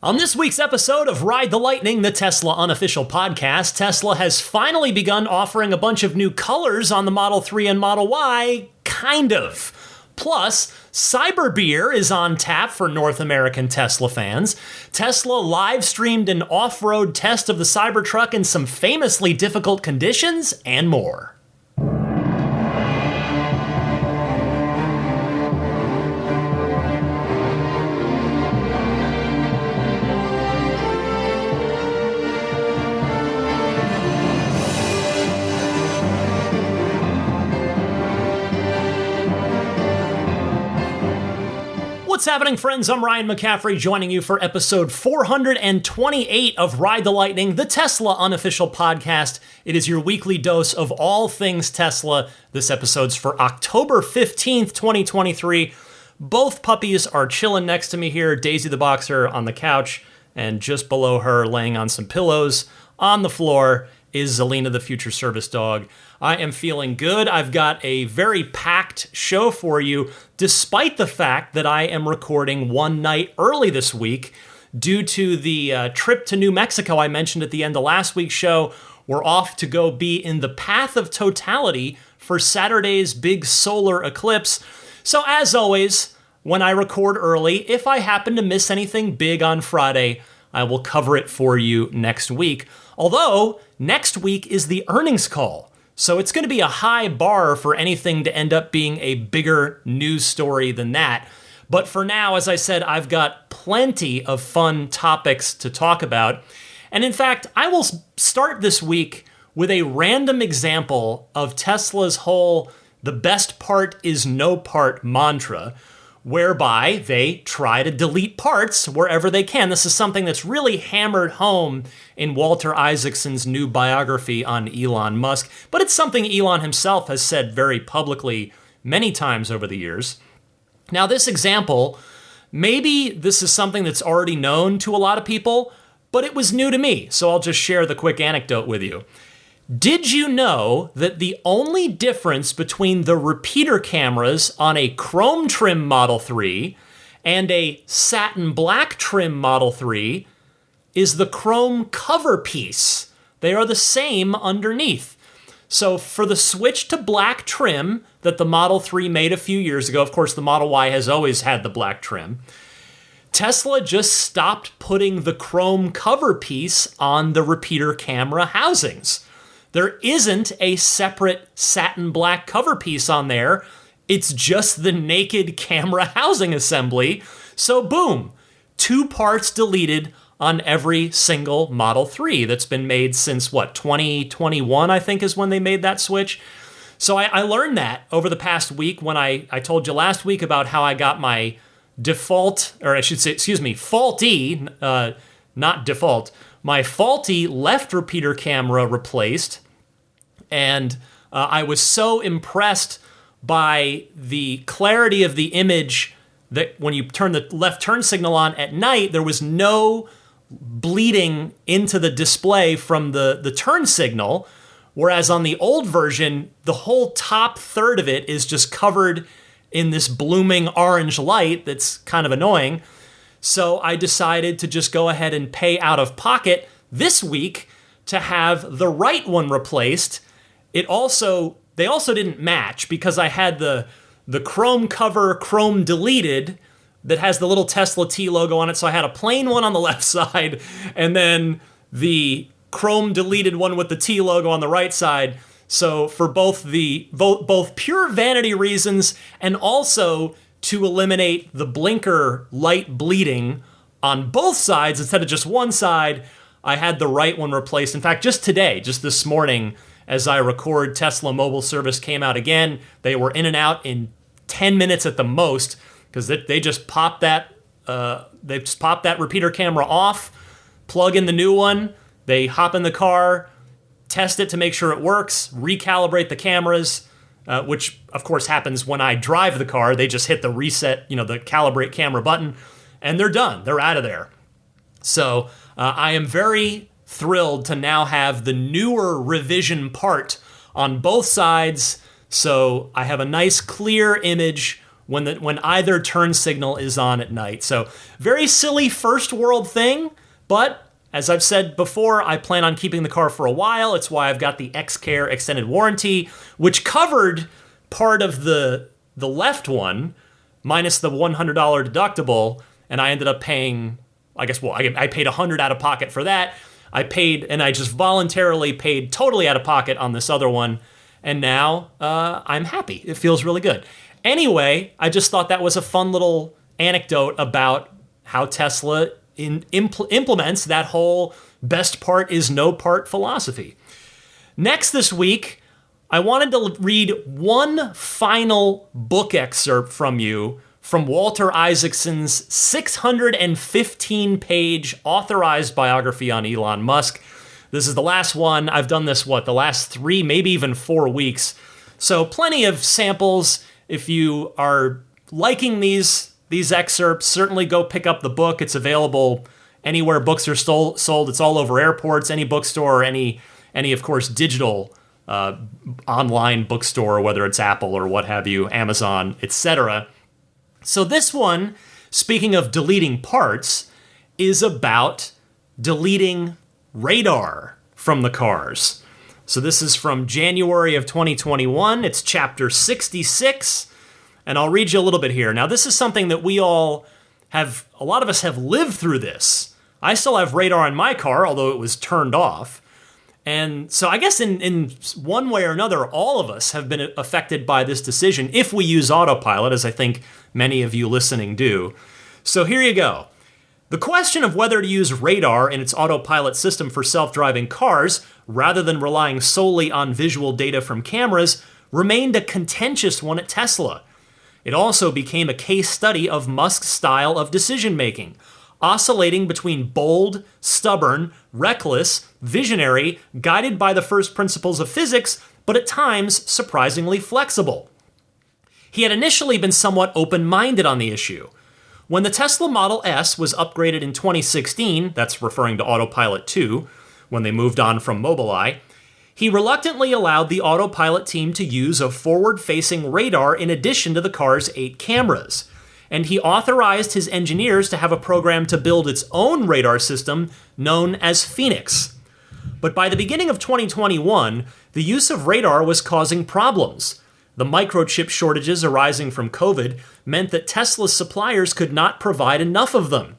On this week's episode of Ride the Lightning, the Tesla unofficial podcast, Tesla has finally begun offering a bunch of new colors on the Model 3 and Model Y, kind of. Plus, CyberBeer is on tap for North American Tesla fans. Tesla live-streamed an off-road test of the Cybertruck in some famously difficult conditions, and more. What's happening, friends? I'm Ryan McCaffrey, joining you for episode 428 of Ride the Lightning, the Tesla unofficial podcast. It is your weekly dose of all things Tesla. This episode's for October 15th, 2023. Both puppies are chilling next to me here. Daisy the boxer on the couch, and just below her, laying on some pillows on the floor, is Zelina the future service dog. I am feeling good. I've got a very packed show for you, despite the fact that I am recording one night early this week due to the trip to New Mexico I mentioned at the end of last week's show. We're off to go be in the path of totality for Saturday's big solar eclipse. So as always, when I record early, if I happen to miss anything big on Friday, I will cover it for you next week. Although, next week is the earnings call. So it's going to be a high bar for anything to end up being a bigger news story than that. But for now, as I said, I've got plenty of fun topics to talk about. And in fact, I will start this week with a random example of Tesla's whole "the best part is no part" mantra, whereby they try to delete parts wherever they can. This is something that's really hammered home in Walter Isaacson's new biography on Elon Musk, but it's something Elon himself has said very publicly many times over the years. Now, this example, maybe this is something that's already known to a lot of people, but it was new to me, so I'll just share the quick anecdote with you. Did you know that the only difference between the repeater cameras on a chrome trim Model 3 and a satin black trim Model 3 is the chrome cover piece? They are the same underneath. So for the switch to black trim that the Model 3 made a few years ago, of course the Model Y has always had the black trim, Tesla just stopped putting the chrome cover piece on the repeater camera housings. There isn't a separate satin black cover piece on there. It's just the naked camera housing assembly. So boom, 2 parts deleted on every single Model 3 that's been made since, 2021, I think is when they made that switch. So I learned that over the past week when I told you last week about how I got my faulty, not default, my faulty left repeater camera replaced. And I was so impressed by the clarity of the image that when you turn the left turn signal on at night, there was no bleeding into the display from the turn signal. Whereas on the old version, the whole top third of it is just covered in this blooming orange light that's kind of annoying. So I decided to just go ahead and pay out of pocket this week to have the right one replaced. They also didn't match because I had the chrome cover, chrome deleted, that has the little Tesla T logo on it. So I had a plain one on the left side and then the chrome deleted one with the T logo on the right side. So for both pure vanity reasons and also to eliminate the blinker light bleeding on both sides instead of just one side, I had the right one replaced. In fact, just this morning, as I record, Tesla mobile service came out again. They were in and out in 10 minutes at the most because they just popped that repeater camera off, plug in the new one, they hop in the car, test it to make sure it works, recalibrate the cameras, which of course happens when I drive the car. They just hit the reset, the calibrate camera button, and they're done. They're out of there. So I am very thrilled to now have the newer revision part on both sides. So I have a nice clear image when either turn signal is on at night. So very silly first world thing, but as I've said before, I plan on keeping the car for a while. It's why I've got the X-Care extended warranty, which covered part of the left one, minus the $100 deductible, and I ended up paying, I paid $100 out of pocket for that. I just voluntarily paid totally out of pocket on this other one, and now I'm happy. It feels really good. Anyway, I just thought that was a fun little anecdote about how Tesla implements that whole best part is no part philosophy. Next this week, I wanted to read one final book excerpt from you from Walter Isaacson's 615-page authorized biography on Elon Musk. This is the last one. I've done this, the last 3, maybe even 4 weeks. So plenty of samples. If you are liking these excerpts, certainly go pick up the book. It's available anywhere books are sold. It's all over airports, any bookstore, any of course, digital online bookstore, whether it's Apple or what have you, Amazon, etc. So this one, speaking of deleting parts, is about deleting radar from the cars. So this is from January of 2021. It's chapter 66, and I'll read you a little bit here. Now, this is something that a lot of us have lived through this. I still have radar in my car, although it was turned off. And so I guess in one way or another, all of us have been affected by this decision if we use autopilot, as I think many of you listening do. So here you go. The question of whether to use radar in its autopilot system for self-driving cars, rather than relying solely on visual data from cameras, remained a contentious one at Tesla. It also became a case study of Musk's style of decision-making, oscillating between bold, stubborn, reckless, visionary, guided by the first principles of physics, but at times surprisingly flexible. He had initially been somewhat open-minded on the issue. When the Tesla Model S was upgraded in 2016, that's referring to Autopilot 2, when they moved on from Mobileye, he reluctantly allowed the Autopilot team to use a forward-facing radar in addition to the car's 8 cameras, and he authorized his engineers to have a program to build its own radar system known as Phoenix. But by the beginning of 2021, the use of radar was causing problems. The microchip shortages arising from COVID meant that Tesla's suppliers could not provide enough of them.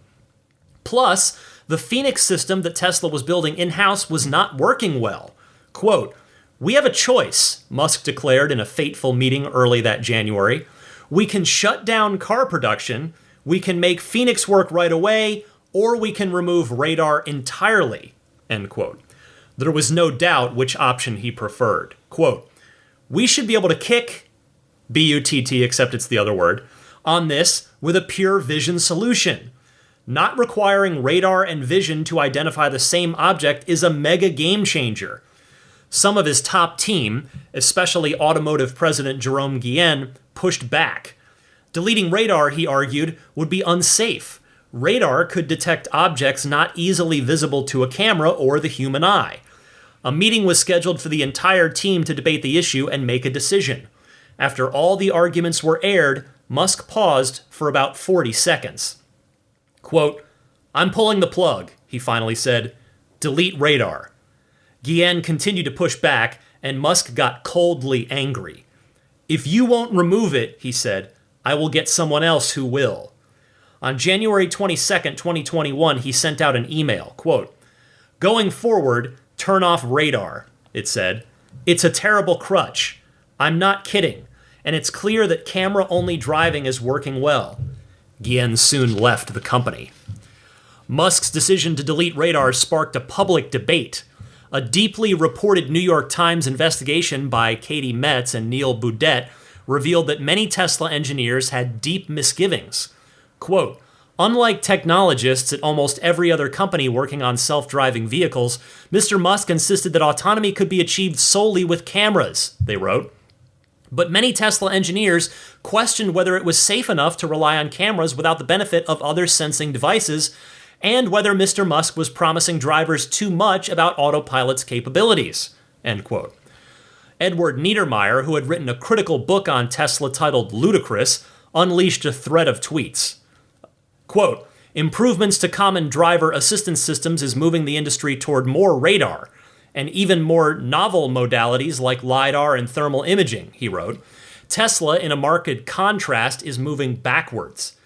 Plus, the Phoenix system that Tesla was building in-house was not working well. Quote, "We have a choice," Musk declared in a fateful meeting early that January. "We can shut down car production, we can make Phoenix work right away, or we can remove radar entirely," end quote. There was no doubt which option he preferred. Quote, "We should be able to kick," B-U-T-T, except it's the other word, "on this with a pure vision solution. Not requiring radar and vision to identify the same object is a mega game changer." Some of his top team, especially automotive president Jerome Guillen, pushed back. Deleting radar, he argued, would be unsafe. Radar could detect objects not easily visible to a camera or the human eye. A meeting was scheduled for the entire team to debate the issue and make a decision. After all the arguments were aired, Musk paused for about 40 seconds. Quote, "I'm pulling the plug," he finally said. "Delete radar." Guillen continued to push back, and Musk got coldly angry. "If you won't remove it," he said, "I will get someone else who will." On January 22nd, 2021, he sent out an email. Quote, "Going forward, turn off radar," it said. "It's a terrible crutch. I'm not kidding. And it's clear that camera-only driving is working well." Guillen soon left the company. Musk's decision to delete radar sparked a public debate. A deeply reported New York Times investigation by Katie Metz and Neil Boudet revealed that many Tesla engineers had deep misgivings. Quote, "Unlike technologists at almost every other company working on self-driving vehicles, Mr. Musk insisted that autonomy could be achieved solely with cameras," they wrote. But many Tesla engineers questioned whether it was safe enough to rely on cameras without the benefit of other sensing devices, and whether Mr. Musk was promising drivers too much about autopilot's capabilities, end quote. Edward Niedermeyer, who had written a critical book on Tesla titled Ludicrous, unleashed a thread of tweets. Quote, improvements to common driver assistance systems is moving the industry toward more radar and even more novel modalities like LiDAR and thermal imaging, he wrote. Tesla, in a marked contrast, is moving backwards.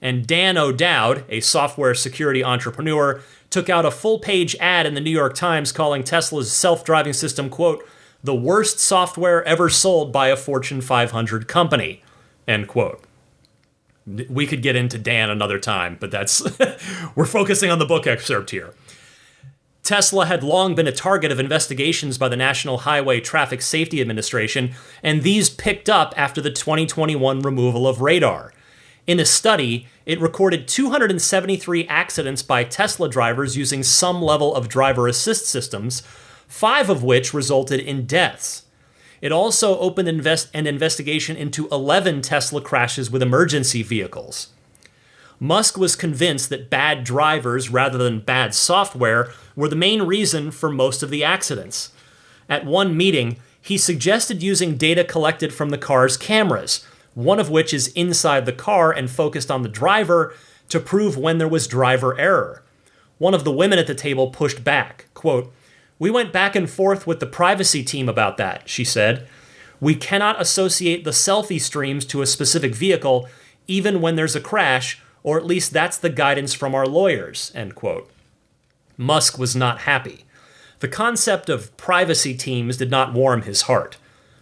And Dan O'Dowd, a software security entrepreneur, took out a full-page ad in the New York Times calling Tesla's self-driving system, quote, the worst software ever sold by a Fortune 500 company, end quote. We could get into Dan another time, but that's we're focusing on the book excerpt here. Tesla had long been a target of investigations by the National Highway Traffic Safety Administration, and these picked up after the 2021 removal of radar. In a study, it recorded 273 accidents by Tesla drivers using some level of driver assist systems, 5 of which resulted in deaths. It also opened an investigation into 11 Tesla crashes with emergency vehicles. Musk was convinced that bad drivers rather than bad software were the main reason for most of the accidents. At one meeting, he suggested using data collected from the car's cameras, one of which is inside the car and focused on the driver, to prove when there was driver error. One of the women at the table pushed back, quote, we went back and forth with the privacy team about that, she said. We cannot associate the selfie streams to a specific vehicle, even when there's a crash, or at least that's the guidance from our lawyers, end quote. Musk was not happy. The concept of privacy teams did not warm his heart.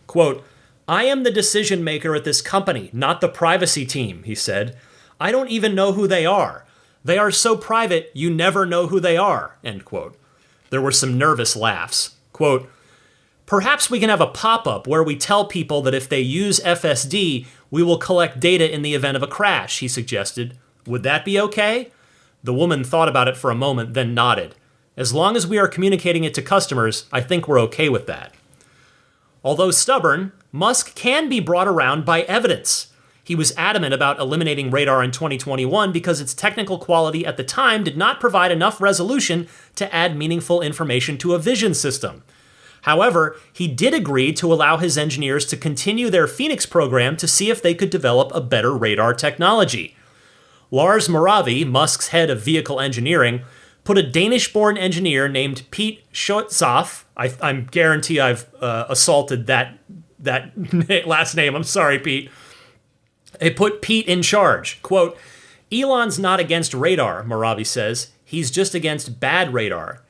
Quote, I am the decision maker at this company, not the privacy team, he said. I don't even know who they are. They are so private, you never know who they are, end quote. There were some nervous laughs. Quote, perhaps we can have a pop-up where we tell people that if they use FSD, we will collect data in the event of a crash, he suggested. Would that be okay? The woman thought about it for a moment, then nodded. As long as we are communicating it to customers, I think we're okay with that. Although stubborn, Musk can be brought around by evidence. He was adamant about eliminating radar in 2021 because its technical quality at the time did not provide enough resolution to add meaningful information to a vision system. However, he did agree to allow his engineers to continue their Phoenix program to see if they could develop a better radar technology. Lars Moravi, Musk's head of vehicle engineering, put a Danish-born engineer named Pete Schoetzoff, I guarantee I've assaulted that last name, I'm sorry, Pete. They put Pete in charge. Quote, Elon's not against radar, Moravi says. He's just against bad radar.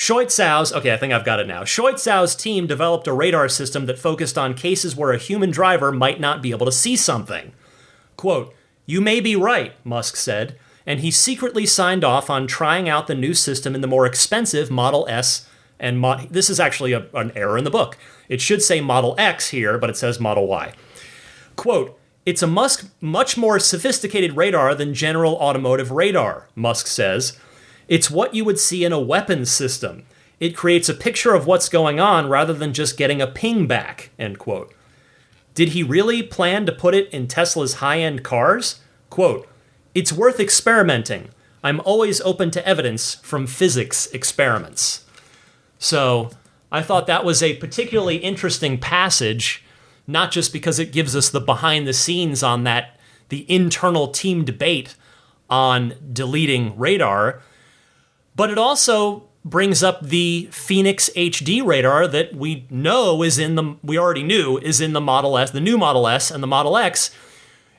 Okay, I think I've got it now. Schoetzow's team developed a radar system that focused on cases where a human driver might not be able to see something. Quote, you may be right, Musk said, and he secretly signed off on trying out the new system in the more expensive Model S and this is actually an error in the book. It should say Model X here, but it says Model Y. Quote, it's a much more sophisticated radar than general automotive radar, Musk says. It's what you would see in a weapons system. It creates a picture of what's going on rather than just getting a ping back, end quote. Did he really plan to put it in Tesla's high-end cars? Quote, it's worth experimenting. I'm always open to evidence from physics experiments. So I thought that was a particularly interesting passage, not just because it gives us the behind the scenes on the internal team debate on deleting radar, but it also brings up the Phoenix HD radar that we already knew is in the Model S, the new Model S and the Model X.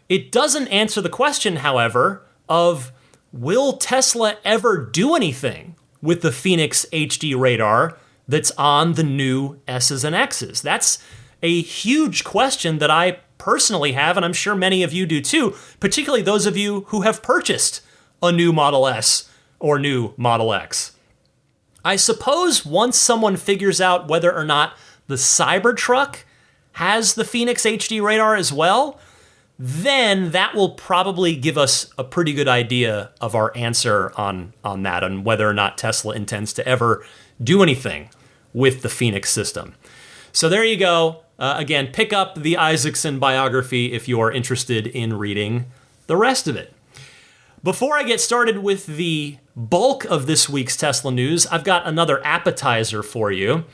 It doesn't answer the question, however, of will Tesla ever do anything with the Phoenix HD radar that's on the new S's and X's? That's a huge question that I personally have, and I'm sure many of you do too, particularly those of you who have purchased a new Model S or new Model X. I suppose once someone figures out whether or not the Cybertruck has the Phoenix HD radar as well, then that will probably give us a pretty good idea of our answer on that, on whether or not Tesla intends to ever do anything with the Phoenix system. So there you go. Again, pick up the Isaacson biography if you are interested in reading the rest of it. Before I get started with the bulk of this week's Tesla news, I've got another appetizer for you.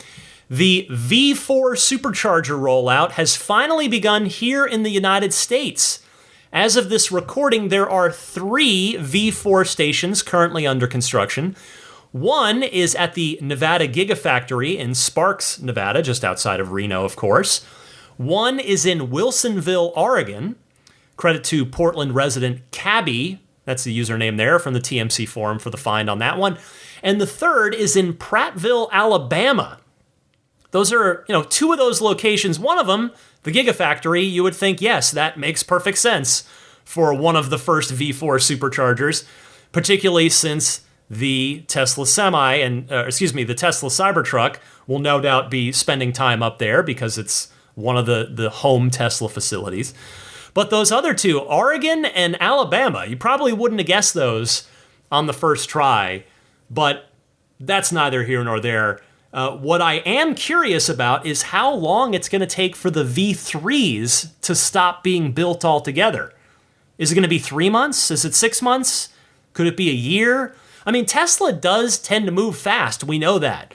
The V4 supercharger rollout has finally begun here in the United States. As of this recording, there are 3 V4 stations currently under construction. One is at the Nevada Gigafactory in Sparks, Nevada, just outside of Reno, of course. One is in Wilsonville, Oregon. Credit to Portland resident Cabby. That's the username there from the TMC forum for the find on that one. And the third is in Prattville, Alabama. Those are, 2 of those locations. One of them, the Gigafactory, you would think, yes, that makes perfect sense for one of the first V4 superchargers, particularly since the Tesla the Tesla Cybertruck will no doubt be spending time up there because it's one of the home Tesla facilities. But those other 2, Oregon and Alabama, you probably wouldn't have guessed those on the first try, but that's neither here nor there. What I am curious about is how long it's going to take for the V3s to stop being built altogether. Is it going to be 3 months? Is it 6 months? Could it be a year? I mean, Tesla does tend to move fast, we know that.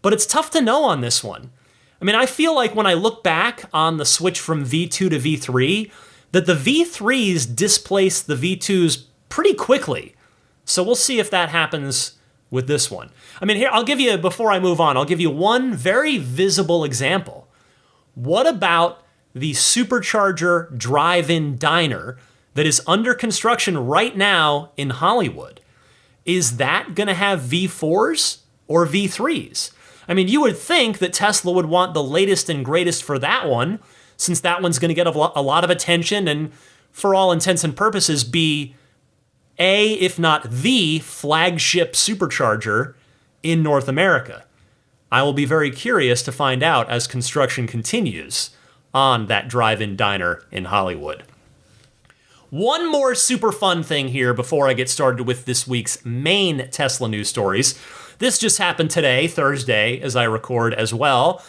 But it's tough to know on this one. I mean, I feel like when I look back on the switch from V2 to V3, that the V3s displace the V2s pretty quickly. So we'll see if that happens with this one. I mean, here, before I move on, I'll give you one very visible example. What about the supercharger drive-in diner that is under construction right now in Hollywood? Is that going to have V4s or V3s? I mean, you would think that Tesla would want the latest and greatest for that one, since that one's going to get a lot of attention and, for all intents and purposes, be if not the flagship supercharger in North America. I will be very curious to find out as construction continues on that drive-in diner in Hollywood. One more super fun thing here before I get started with this week's main Tesla news stories. This just happened today, Thursday, as I record as well.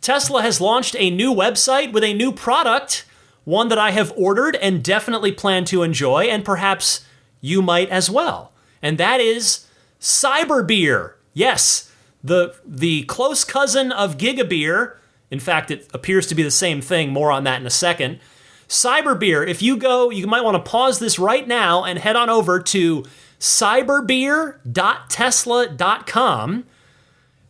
Tesla has launched a new website with a new product, one that I have ordered and definitely plan to enjoy, and perhaps you might as well. And that is CyberBeer. Yes, the close cousin of GigaBeer. In fact, it appears to be the same thing. More on that in a second. CyberBeer, if you go, you might want to pause this right now and head on over to cyberbeer.tesla.com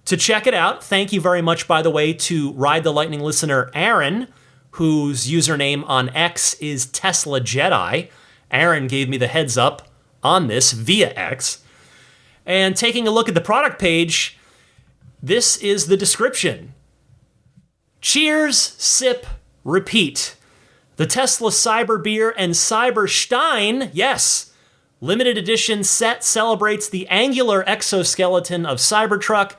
to check it out. Thank you very much, by the way, to Ride the Lightning listener Aaron, whose username on X is Tesla Jedi. Aaron gave me the heads up on this via X. And taking a look at the product page, this is the description. Cheers, sip, repeat. The Tesla CyberBeer and Cyberstein, yes, limited edition set celebrates the angular exoskeleton of Cybertruck,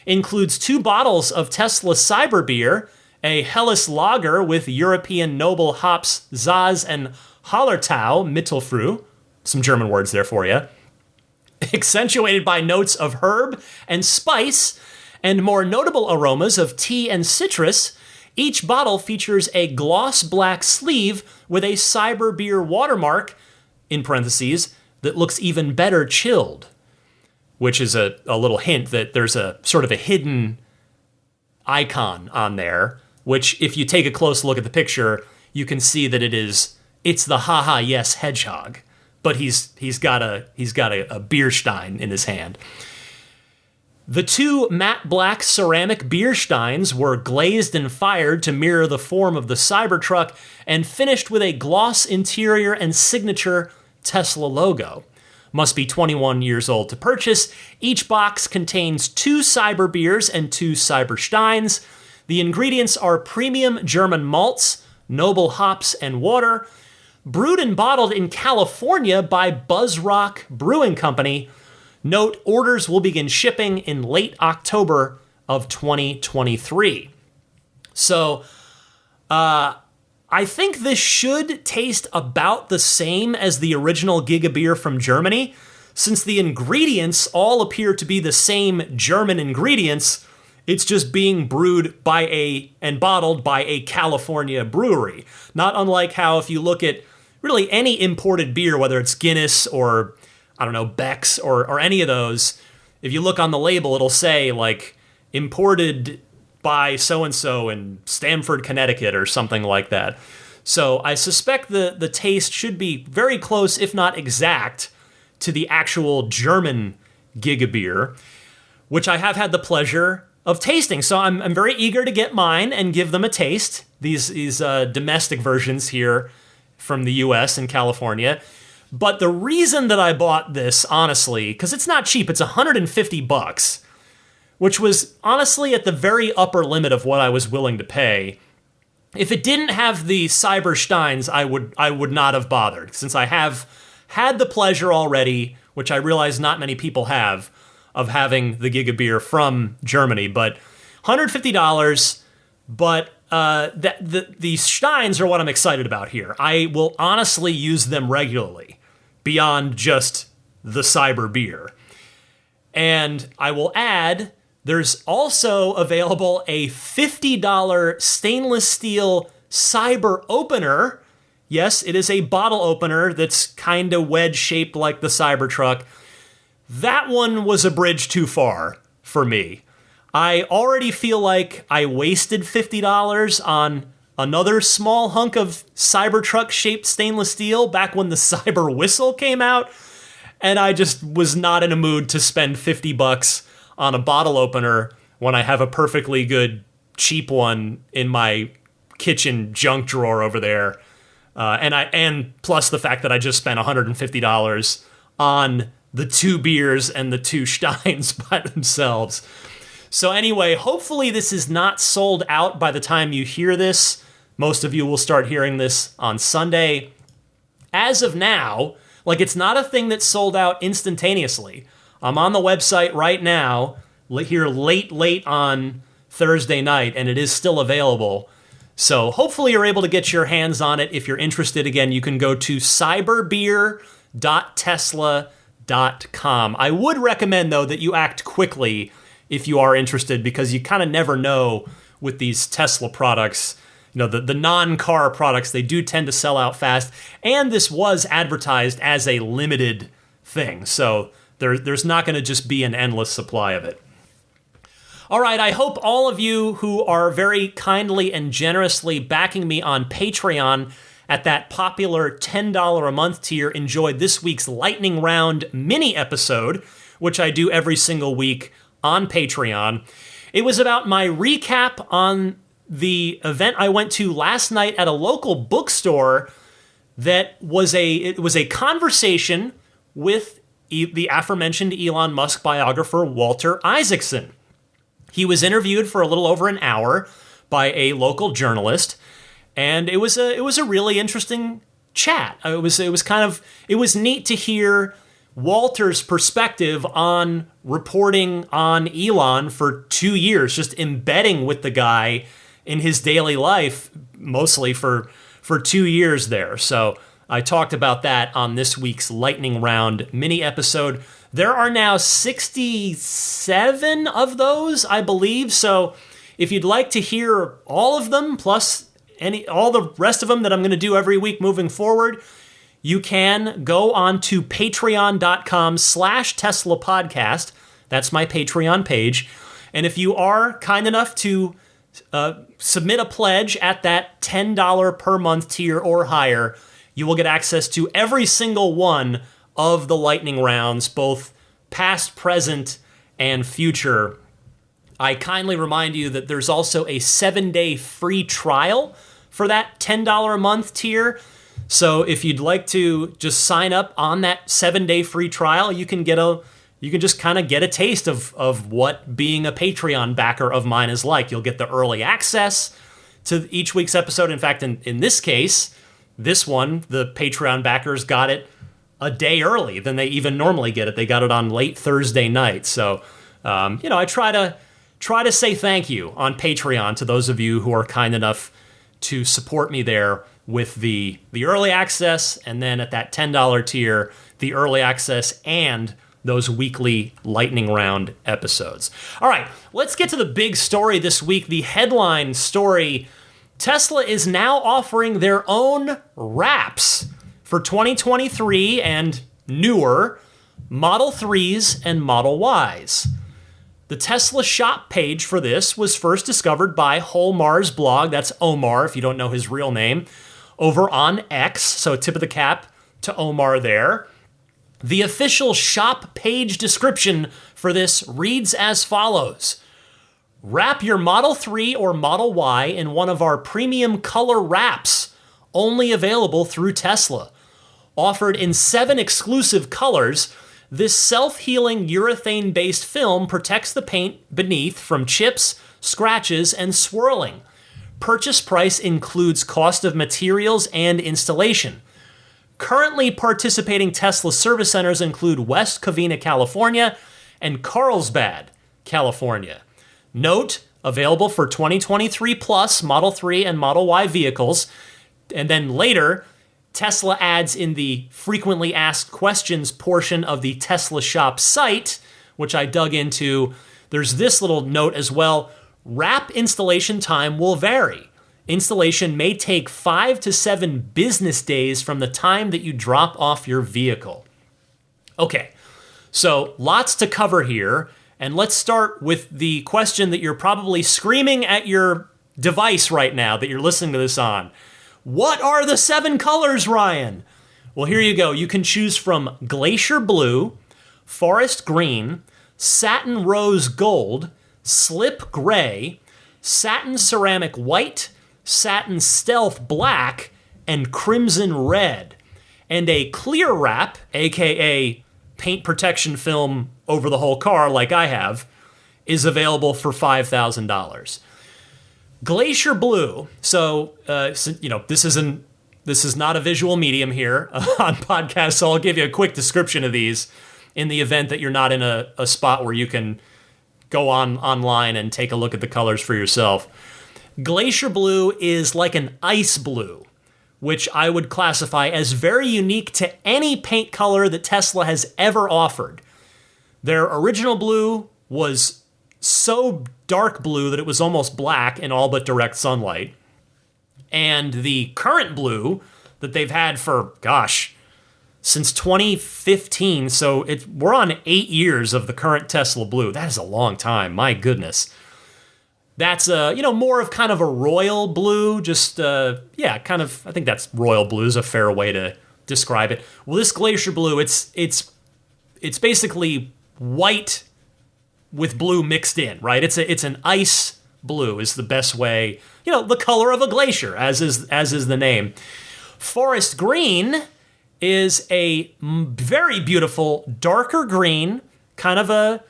includes 2 bottles of Tesla CyberBeer, a Helles lager with European noble hops Zaz and Hallertau Mittelfrüh, some German words there for you, accentuated by notes of herb and spice, and more notable aromas of tea and citrus. Each bottle features a gloss black sleeve with a CyberBeer watermark, in parentheses, that looks even better chilled, which is a little hint that there's a sort of a hidden icon on there, which if you take a close look at the picture, you can see that it's the haha yes hedgehog, but he's got a Bierstein in his hand. The 2 matte black ceramic beer steins were glazed and fired to mirror the form of the Cybertruck and finished with a gloss interior and signature Tesla logo. Must be 21 years old to purchase. Each box contains 2 CyberBeers and 2 Cybersteins. The ingredients are premium German malts, noble hops, and water. Brewed and bottled in California by BuzzRock Brewing Company. Note, orders will begin shipping in late October of 2023. So, I think this should taste about the same as the original GigaBeer from Germany, since the ingredients all appear to be the same German ingredients. It's just being brewed and bottled by a California brewery. Not unlike how if you look at really any imported beer, whether it's Guinness or Beck's or any of those, if you look on the label, it'll say like imported by so-and-so in Stamford, Connecticut or something like that. So I suspect the taste should be very close, if not exact, to the actual German Gigabeer, which I have had the pleasure of tasting. So I'm very eager to get mine and give them a taste. These domestic versions here from the US and California. But the reason that I bought this, honestly, because it's not cheap, it's $150, which was honestly at the very upper limit of what I was willing to pay. If it didn't have the Cybersteins, I would not have bothered, since I have had the pleasure already, which I realize not many people have, of having the Gigabeer from Germany. But $150, but the Steins are what I'm excited about here. I will honestly use them regularly, beyond just the CyberBeer. And I will add, there's also available a $50 stainless steel Cyber opener. Yes, it is a bottle opener that's kind of wedge-shaped like the Cybertruck. That one was a bridge too far for me. I already feel like I wasted $50 on another small hunk of Cybertruck-shaped stainless steel back when the Cyber Whistle came out, and I just was not in a mood to spend $50 on a bottle opener when I have a perfectly good, cheap one in my kitchen junk drawer over there. And plus the fact that I just spent $150 on the two beers and the two Steins by themselves. So anyway, hopefully this is not sold out by the time you hear this. Most of you will start hearing this on Sunday. As of now, it's not a thing that's sold out instantaneously. I'm on the website right now, here late on Thursday night, and it is still available. So hopefully you're able to get your hands on it. If you're interested, again, you can go to cyberbeer.tesla.com. I would recommend, though, that you act quickly if you are interested, because you kind of never know with these Tesla products. The non-car products, they do tend to sell out fast. And this was advertised as a limited thing. So there's not going to just be an endless supply of it. All right, I hope all of you who are very kindly and generously backing me on Patreon at that popular $10 a month tier enjoyed this week's lightning round mini episode, which I do every single week on Patreon. It was about my recap on the event I went to last night at a local bookstore that was a conversation with the aforementioned Elon Musk biographer Walter Isaacson. He was interviewed for a little over an hour by a local journalist, and it was a really interesting chat. It was neat to hear Walter's perspective on reporting on Elon for 2 years, just embedding with the guy in his daily life, mostly for 2 years there. So I talked about that on this week's Lightning Round mini episode. There are now 67 of those, I believe. So if you'd like to hear all of them, plus all the rest of them that I'm going to do every week moving forward, you can go on to patreon.com/Tesla podcast. That's my Patreon page. And if you are kind enough to submit a pledge at that $10 per month tier or higher, you will get access to every single one of the lightning rounds, both past, present, and future. I kindly remind you that there's also a 7-day free trial for that $10 a month tier. So if you'd like to just sign up on that 7-day free trial, you can just kind of get a taste of what being a Patreon backer of mine is like. You'll get the early access to each week's episode. In fact, in this case, this one, the Patreon backers got it a day early than they even normally get it. They got it on late Thursday night. So, I try to say thank you on Patreon to those of you who are kind enough to support me there with the early access, and then at that $10 tier, the early access and those weekly lightning round episodes. All right, let's get to the big story this week. The headline story: Tesla is now offering their own wraps for 2023 and newer Model 3s and Model Ys. The Tesla shop page for this was first discovered by Holmar's blog. That's Omar, if you don't know his real name. over on X, so tip of the cap to Omar there. The official shop page description for this reads as follows. Wrap your Model 3 or Model Y in one of our premium color wraps, only available through Tesla. Offered in 7 exclusive colors, this self-healing urethane-based film protects the paint beneath from chips, scratches, and swirling. Purchase price includes cost of materials and installation. Currently participating Tesla service centers include West Covina, California, and Carlsbad, California. Note, available for 2023 plus Model 3 and Model Y vehicles. And then later, Tesla adds in the frequently asked questions portion of the Tesla Shop site, which I dug into. There's this little note as well. Wrap installation time will vary. Installation may take 5 to 7 business days from the time that you drop off your vehicle. Okay, so lots to cover here. And let's start with the question that you're probably screaming at your device right now that you're listening to this on. What are the 7 colors, Ryan? Well, here you go. You can choose from Glacier Blue, Forest Green, Satin Rose Gold, Slip Gray, Satin Ceramic White, Satin Stealth Black, and Crimson Red. And a clear wrap, aka paint protection film over the whole car like I have, is available for $5,000. Glacier Blue, so this is not a visual medium here on podcast, so I'll give you a quick description of these in the event that you're not in a spot where you can go online and take a look at the colors for yourself. Glacier Blue is like an ice blue, which I would classify as very unique to any paint color that Tesla has ever offered. Their original blue was so dark blue that it was almost black in all but direct sunlight. And the current blue that they've had for, since 2015, so we're on 8 years of the current Tesla blue. That is a long time, my goodness. That's more of kind of a royal blue, I think that's royal blue is a fair way to describe it. Well, this Glacier Blue, it's basically white with blue mixed in, right? It's an ice blue is the best way, the color of a glacier, as is the name. Forest Green is a very beautiful darker green, kind of a,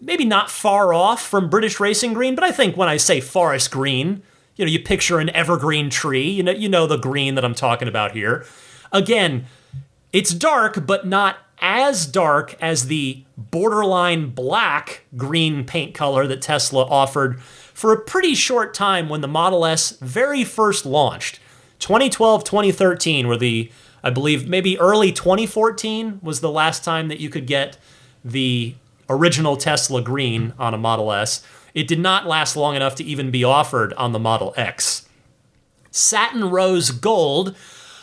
maybe not far off from British Racing Green, but I think when I say forest green, you picture an evergreen tree. You know the green that I'm talking about here. Again, it's dark, but not as dark as the borderline black green paint color that Tesla offered for a pretty short time when the Model S very first launched. 2012, 2013 were I believe maybe early 2014 was the last time that you could get the original Tesla green on a Model S. It did not last long enough to even be offered on the Model X. Satin Rose Gold,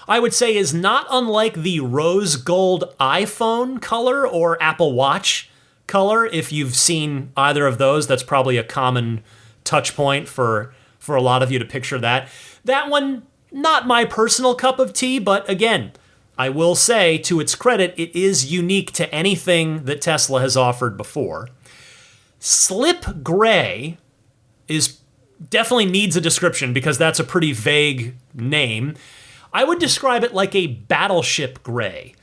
I would say, is not unlike the rose gold iPhone color or Apple Watch color. If you've seen either of those, that's probably a common touch point for a lot of you to picture that. That one, not my personal cup of tea, but again, I will say, to its credit, it is unique to anything that Tesla has offered before. Slip Gray definitely needs a description because that's a pretty vague name. I would describe it like a battleship gray,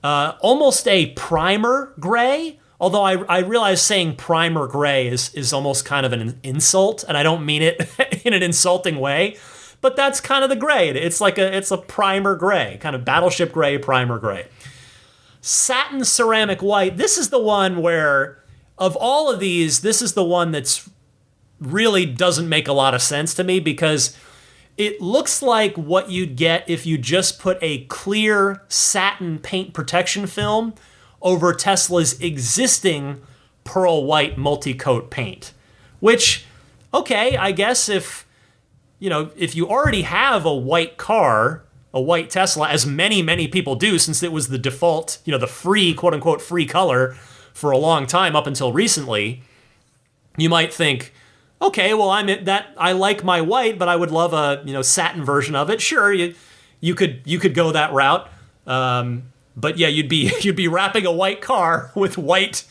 almost a primer gray, although I realize saying primer gray is almost kind of an insult, and I don't mean it in an insulting way. But that's kind of the gray. It's a primer gray, kind of battleship gray, primer gray. Satin Ceramic White. This is the one where, of all of these, this is the one that's really doesn't make a lot of sense to me because it looks like what you'd get if you just put a clear satin paint protection film over Tesla's existing pearl white multi-coat paint. Which, okay, I guess if you already have a white car, a white Tesla, as many people do, since it was the default, the free, quote-unquote, free color for a long time up until recently, you might think, Okay, well, I like my white, but I would love a satin version of it. Sure, you could go that route. But yeah, you'd be wrapping a white car with white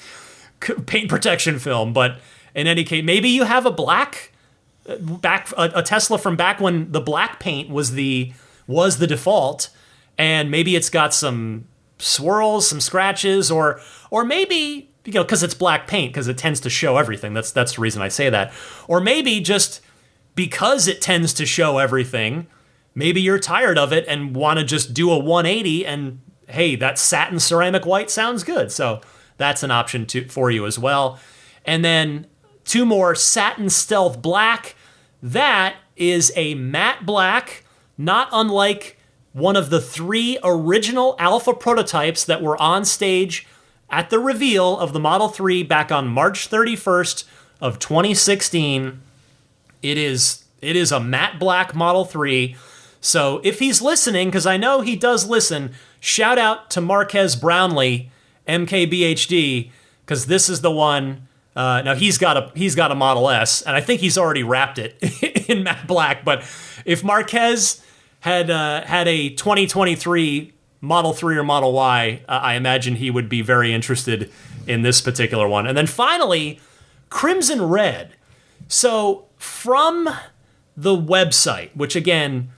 paint protection film. But in any case, maybe you have a black a Tesla from back when the black paint was the default, and maybe it's got some swirls, some scratches, or maybe because it's black paint, because it tends to show everything. That's the reason I say that. Or maybe just because it tends to show everything, maybe you're tired of it and want to just do a 180, and hey, that satin ceramic white sounds good. So that's an option for you as well. And then 2 more, satin stealth black. That is a matte black, not unlike one of the 3 original alpha prototypes that were on stage at the reveal of the Model 3 back on March 31st of 2016. It is a matte black Model 3. So if he's listening, because I know he does listen, shout out to Marquez Brownlee, MKBHD, because this is the one. Now he's got a Model S, and I think he's already wrapped it in matte black. But if Marquez had a 2023 Model 3 or Model Y, I imagine he would be very interested in this particular one. And then finally, Crimson Red. So from the website, which again,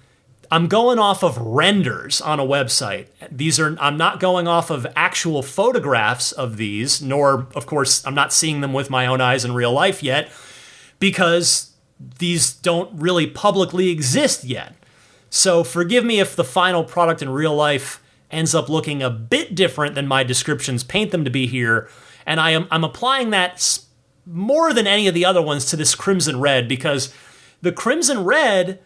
I'm going off of renders on a website. I'm not going off of actual photographs of these, nor, of course, I'm not seeing them with my own eyes in real life yet, because these don't really publicly exist yet. So forgive me if the final product in real life ends up looking a bit different than my descriptions paint them to be here. And I'm applying that more than any of the other ones to this Crimson Red, because the Crimson Red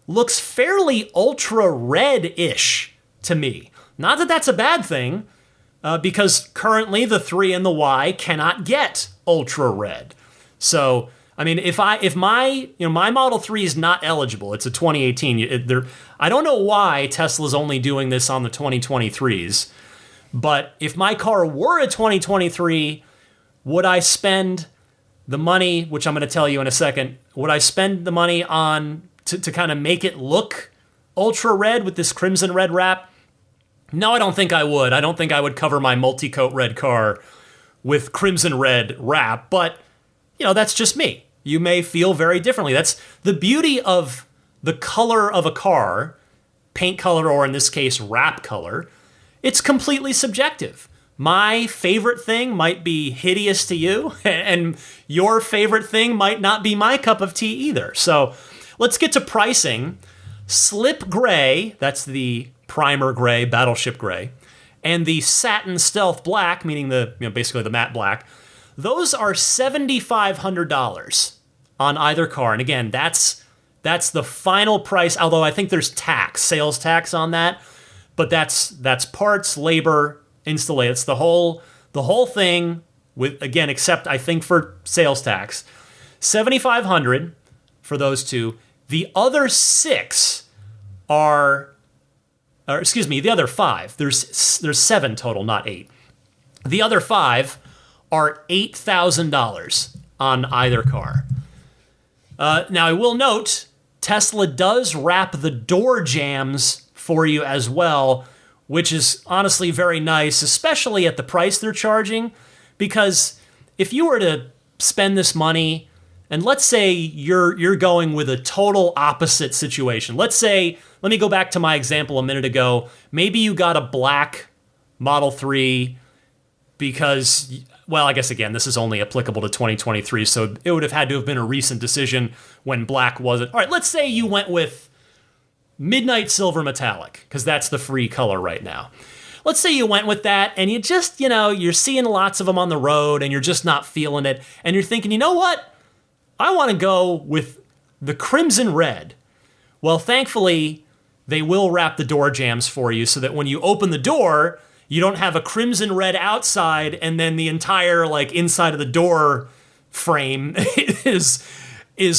looks fairly ultra red-ish to me. Not that that's a bad thing, because currently the 3 and the Y cannot get ultra red. So, I mean, if my Model 3 is not eligible, it's a 2018. I don't know why Tesla's only doing this on the 2023s, but if my car were a 2023, would I spend the money, which I'm going to tell you in a second, would I spend the money on to kind of make it look ultra red with this Crimson Red wrap? No, I don't think I would. I don't think I would cover my multi-coat red car with Crimson Red wrap, but that's just me. You may feel very differently. That's the beauty of the color of a car, paint color, or in this case, wrap color. It's completely subjective. My favorite thing might be hideous to you, and your favorite thing might not be my cup of tea either. So let's get to pricing. Slip Gray, that's the primer gray, battleship gray, and the satin stealth black, meaning basically the matte black, those are $7,500 on either car. And again, that's the final price, although I think there's sales tax on that, but that's parts, labor, installation. It's the whole thing with, again, except I think for sales tax. $7,500 for those 2. The other 6 the other 5. There's 7 total, not 8. The other 5 are $8,000 on either car. Now, I will note, Tesla does wrap the door jambs for you as well, which is honestly very nice, especially at the price they're charging, because if you were to spend this money, and let's say you're going with a total opposite situation. Let me go back to my example a minute ago. Maybe you got a black Model 3 because, well, I guess again, this is only applicable to 2023, so it would have had to have been a recent decision when black wasn't. All right, let's say you went with Midnight Silver Metallic, because that's the free color right now. Let's say you went with that, and you just, you're seeing lots of them on the road, and you're just not feeling it, and you're thinking, you know what? I want to go with the Crimson Red. Well, thankfully, they will wrap the door jambs for you so that when you open the door, you don't have a Crimson Red outside, and then the entire inside of the door frame is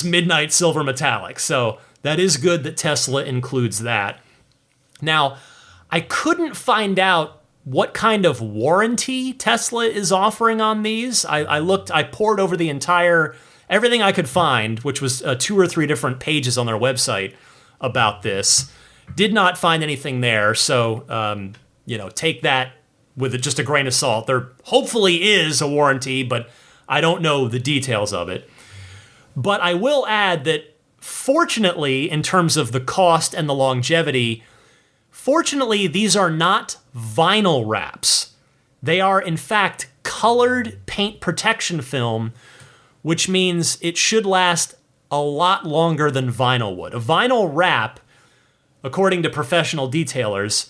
Midnight Silver Metallic. So that is good that Tesla includes that. Now, I couldn't find out what kind of warranty Tesla is offering on these. I pored over the entire everything I could find, which was 2 or 3 different pages on their website about this, did not find anything there. So, take that with just a grain of salt. There hopefully is a warranty, but I don't know the details of it. But I will add that fortunately, in terms of the cost and the longevity, fortunately, these are not vinyl wraps. They are, in fact, colored paint protection film, which means it should last a lot longer than vinyl would. A vinyl wrap, according to professional detailers,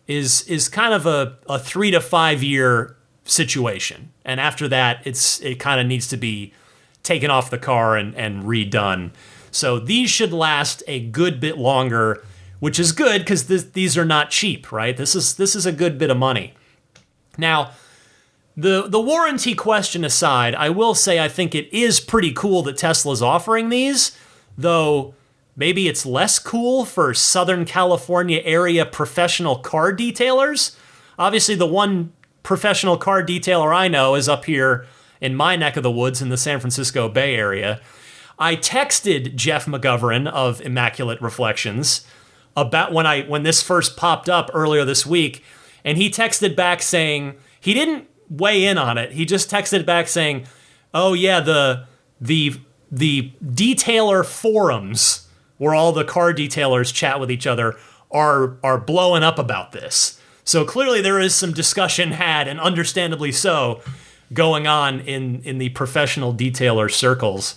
is kind of a 3 to 5 year situation. And after that, it kind of needs to be taken off the car and redone. So these should last a good bit longer, which is good because these are not cheap, right? This is a good bit of money. Now, the warranty question aside, I will say I think it is pretty cool that Tesla's offering these, though maybe it's less cool for Southern California area professional car detailers. Obviously, the one professional car detailer I know is up here in my neck of the woods in the San Francisco Bay Area. I texted Jeff McGovern of Immaculate Reflections about when this first popped up earlier this week, and he texted back saying, he didn't weigh in on it. He just texted back saying, "Oh yeah, the detailer forums where all the car detailers chat with each other are blowing up about this." So clearly there is some discussion had, and understandably so, going on in the professional detailer circles.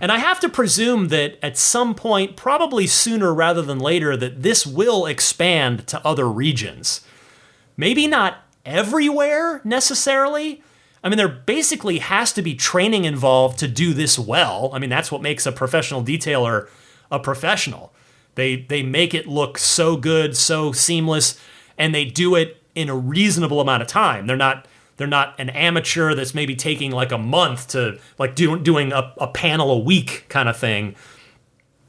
And I have to presume that at some point, probably sooner rather than later, that this will expand to other regions. Maybe not everywhere necessarily. I mean, there basically has to be training involved to do this well. I mean, that's what makes a professional detailer a professional. They make it look so good, so seamless, and they do it in a reasonable amount of time. They're not an amateur that's maybe taking like a month to like doing a panel a week kind of thing.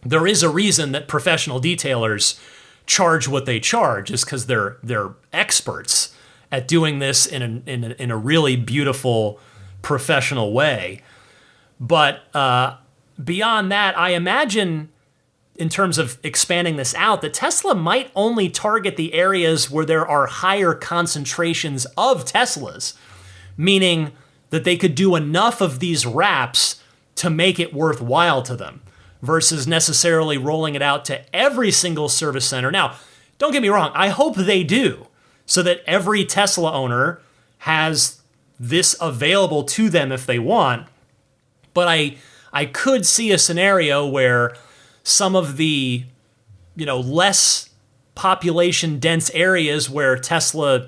There is a reason that professional detailers charge what they charge, is because they're experts at doing this in a really beautiful professional way. But beyond that, I imagine, in terms of expanding this out, that Tesla might only target the areas where there are higher concentrations of Teslas, meaning that they could do enough of these wraps to make it worthwhile to them, versus necessarily rolling it out to every single service center. Now, don't get me wrong, I hope they do, so that every Tesla owner has this available to them if they want. But I could see a scenario where some of the, less population dense areas where Tesla,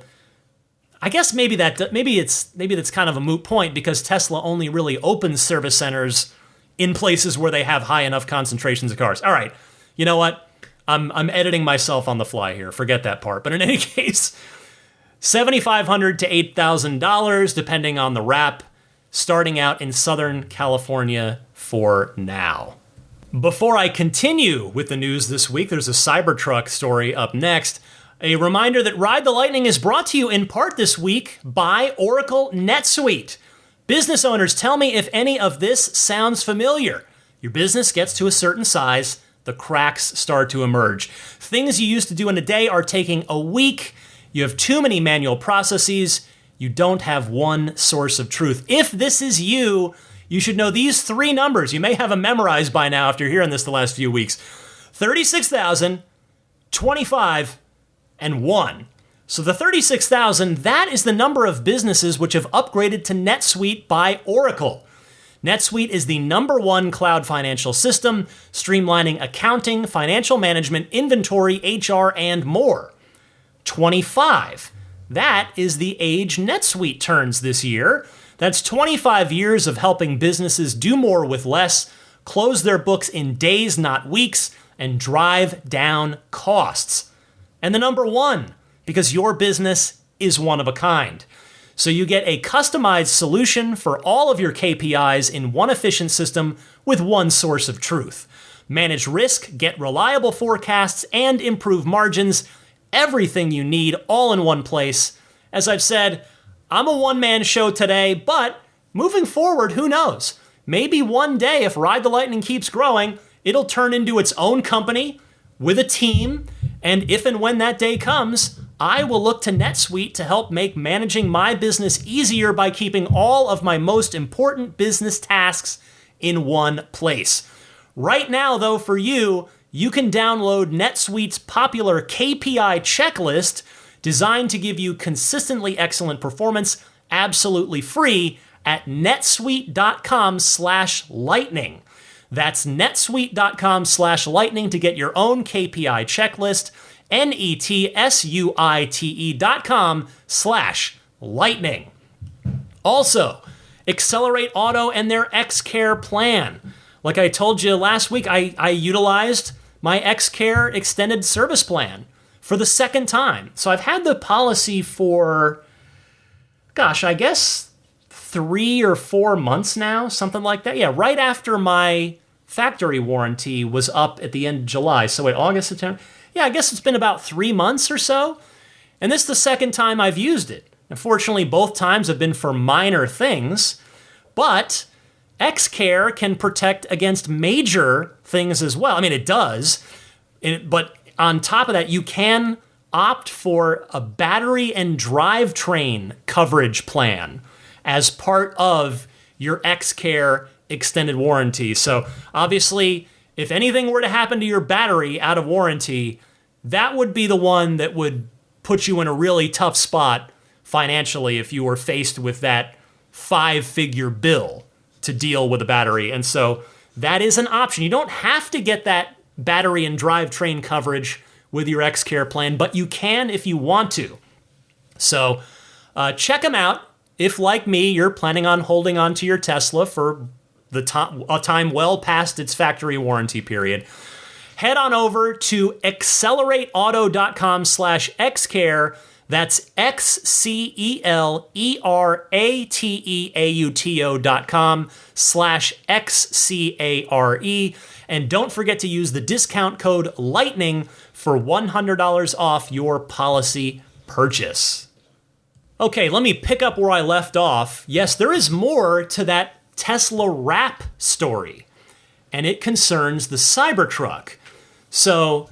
I guess maybe that's kind of a moot point, because Tesla only really opens service centers in places where they have high enough concentrations of cars. All right, you know what? I'm editing myself on the fly here. Forget that part. But in any case, $7,500 to $8,000, depending on the wrap, starting out in Southern California for now. Before I continue with the news this week, there's a Cybertruck story up next. A reminder that Ride the Lightning is brought to you in part this week by Oracle NetSuite. Business owners, tell me if any of this sounds familiar. Your business gets to a certain size, the cracks start to emerge. Things you used to do in a day are taking a week. You have too many manual processes. You don't have one source of truth. If this is you, you should know these 3 numbers. You may have them memorized by now after hearing this the last few weeks. 36,000, 25, and 1. So the 36,000, that is the number of businesses which have upgraded to NetSuite by Oracle. NetSuite is the #1 cloud financial system, streamlining accounting, financial management, inventory, HR, and more. 25, that is the age NetSuite turns this year. That's 25 years of helping businesses do more with less, close their books in days, not weeks, and drive down costs. And the #1, because your business is one of a kind. So you get a customized solution for all of your KPIs in one efficient system with one source of truth. Manage risk, get reliable forecasts, and improve margins. Everything you need all in one place. As I've said, I'm a one-man show today, but moving forward, who knows? maybe one day, if Ride the Lightning keeps growing, it'll turn into its own company with a team. And if and when that day comes, I will look to NetSuite to help make managing my business easier by keeping all of my most important business tasks in one place. Right now, though, for you, you can download NetSuite's popular KPI checklist designed to give you consistently excellent performance absolutely free at netsuite.com/lightning. That's netsuite.com/lightning to get your own KPI checklist, netsuite.com/lightning. Also, Accelerate Auto and their XCare plan. Like I told you last week, I utilized my XCare extended service plan for the second time. So I've had the policy for, I guess 3 or 4 months now, something like that. Yeah, right after my factory warranty was up at the end of July. So wait, August, September. Yeah, I guess it's been about 3 months or so. And this is the second time I've used it. Unfortunately, both times have been for minor things, but XCare can protect against major things as well. I mean, it does, but on top of that, you can opt for a battery and drivetrain coverage plan as part of your XCare extended warranty. So obviously, if anything were to happen to your battery out of warranty, that would be the one that would put you in a really tough spot financially if you were faced with that 5-figure bill to deal with a battery. And so that is an option. You don't have to get that battery and drivetrain coverage with your XCare plan, but you can if you want to. So check them out. If, like me, you're planning on holding on to your Tesla for a time well past its factory warranty period, head on over to accelerateauto.com/xcare. That's XCLERATEAUTO.com/XCARE. And don't forget to use the discount code LIGHTNING for $100 off your policy purchase. Okay, let me pick up where I left off. Yes, there is more to that Tesla wrap story, and it concerns the Cybertruck. So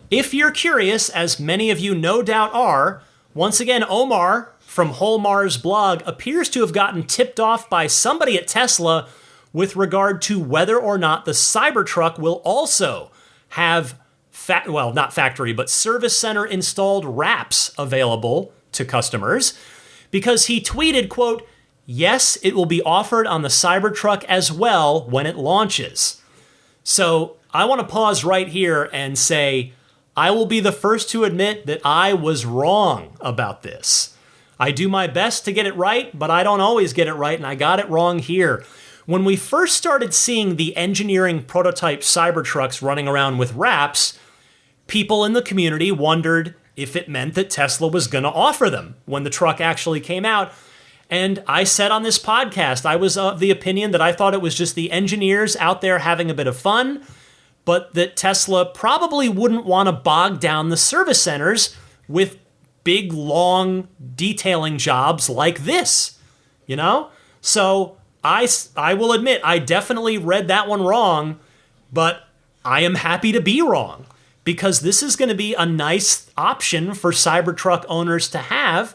if you're curious, as many of you no doubt are, once again, Omar from Holmar's blog appears to have gotten tipped off by somebody at Tesla with regard to whether or not the Cybertruck will also have, not factory, but service center installed wraps available to customers, because he tweeted, quote, "Yes, it will be offered on the Cybertruck as well when it launches." So I want to pause right here and say, I will be the first to admit that I was wrong about this. I do my best to get it right, but I don't always get it right, and I got it wrong here. When we first started seeing the engineering prototype Cybertrucks running around with wraps, people in the community wondered if it meant that Tesla was going to offer them when the truck actually came out. And I said on this podcast, I was of the opinion that I thought it was just the engineers out there having a bit of fun, but that Tesla probably wouldn't want to bog down the service centers with big, long detailing jobs like this, you know? So I will admit, I definitely read that one wrong, but I am happy to be wrong, because this is going to be a nice option for Cybertruck owners to have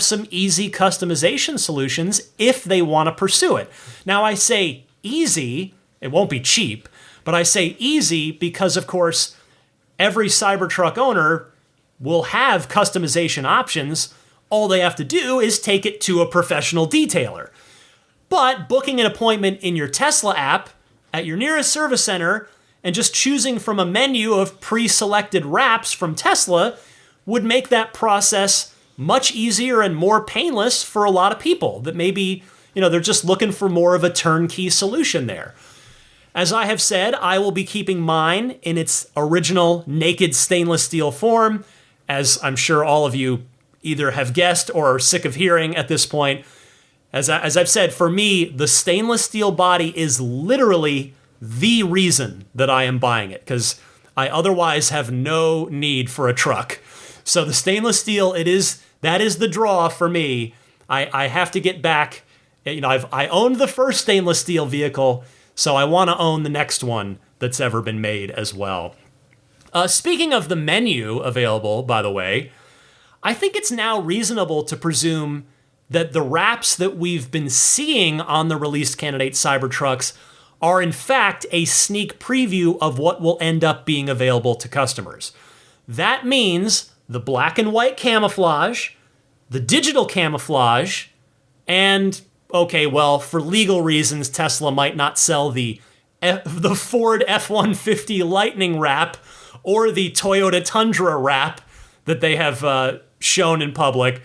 some easy customization solutions if they want to pursue it. Now, I say easy, it won't be cheap, but I say easy because, of course, every Cybertruck owner will have customization options. All they have to do is take it to a professional detailer. But booking an appointment in your Tesla app at your nearest service center and just choosing from a menu of pre-selected wraps from Tesla would make that process much easier and more painless for a lot of people that maybe, they're just looking for more of a turnkey solution there. As I have said, I will be keeping mine in its original naked stainless steel form, as I'm sure all of you either have guessed or are sick of hearing at this point. As I've said, for me, the stainless steel body is literally the reason that I am buying it, because I otherwise have no need for a truck. So the stainless steel, that is the draw for me. I have to get back I owned the first stainless steel vehicle, so I want to own the next one that's ever been made as well. Speaking of the menu available, by the way, I think it's now reasonable to presume that the wraps that we've been seeing on the released candidate Cybertrucks are in fact a sneak preview of what will end up being available to customers. That means the black and white camouflage, the digital camouflage, and, okay, well, for legal reasons, Tesla might not sell the Ford F-150 Lightning wrap or the Toyota Tundra wrap that they have shown in public.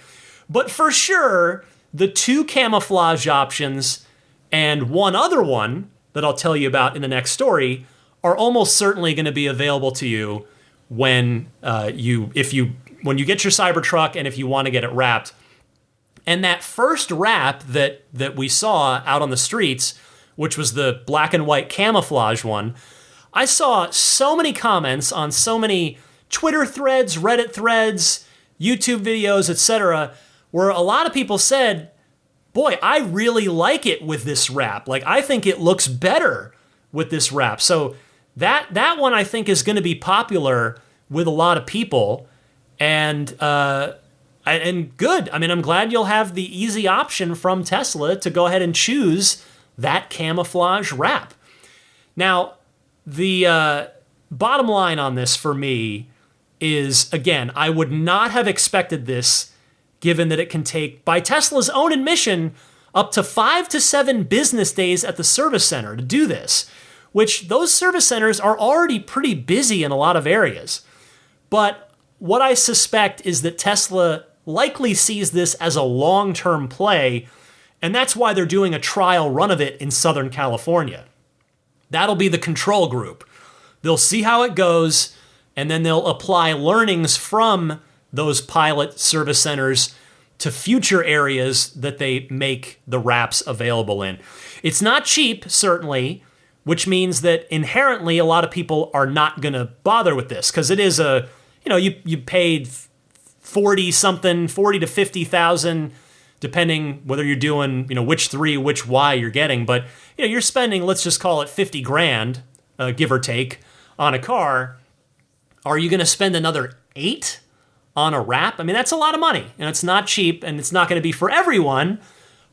But for sure, the two camouflage options and one other one that I'll tell you about in the next story are almost certainly going to be available to you when you get your Cybertruck and if you want to get it wrapped. And that first wrap that we saw out on the streets, which was the black and white camouflage one, I saw so many comments on so many Twitter threads, Reddit threads, YouTube videos, etc., where a lot of people said, boy, I really like it with this wrap. Like, I think it looks better with this wrap. So that one I think is going to be popular with a lot of people, and good. I mean, I'm glad you'll have the easy option from Tesla to go ahead and choose that camouflage wrap. Now, the bottom line on this for me is, again, I would not have expected this, given that it can take, by Tesla's own admission, up to 5 to 7 business days at the service center to do this, which those service centers are already pretty busy in a lot of areas. But what I suspect is that Tesla likely sees this as a long-term play, and that's why they're doing a trial run of it in Southern California. That'll be the control group. They'll see how it goes, and then they'll apply learnings from those pilot service centers to future areas that they make the wraps available in. It's not cheap, certainly, which means that inherently a lot of people are not going to bother with this, because it is you paid 40 to 50,000, depending whether you're doing, which 3, which Y you're getting, but you're spending, let's just call it 50 grand, give or take, on a car. Are you going to spend another 8 on a wrap? I mean, that's a lot of money, and it's not cheap, and it's not going to be for everyone.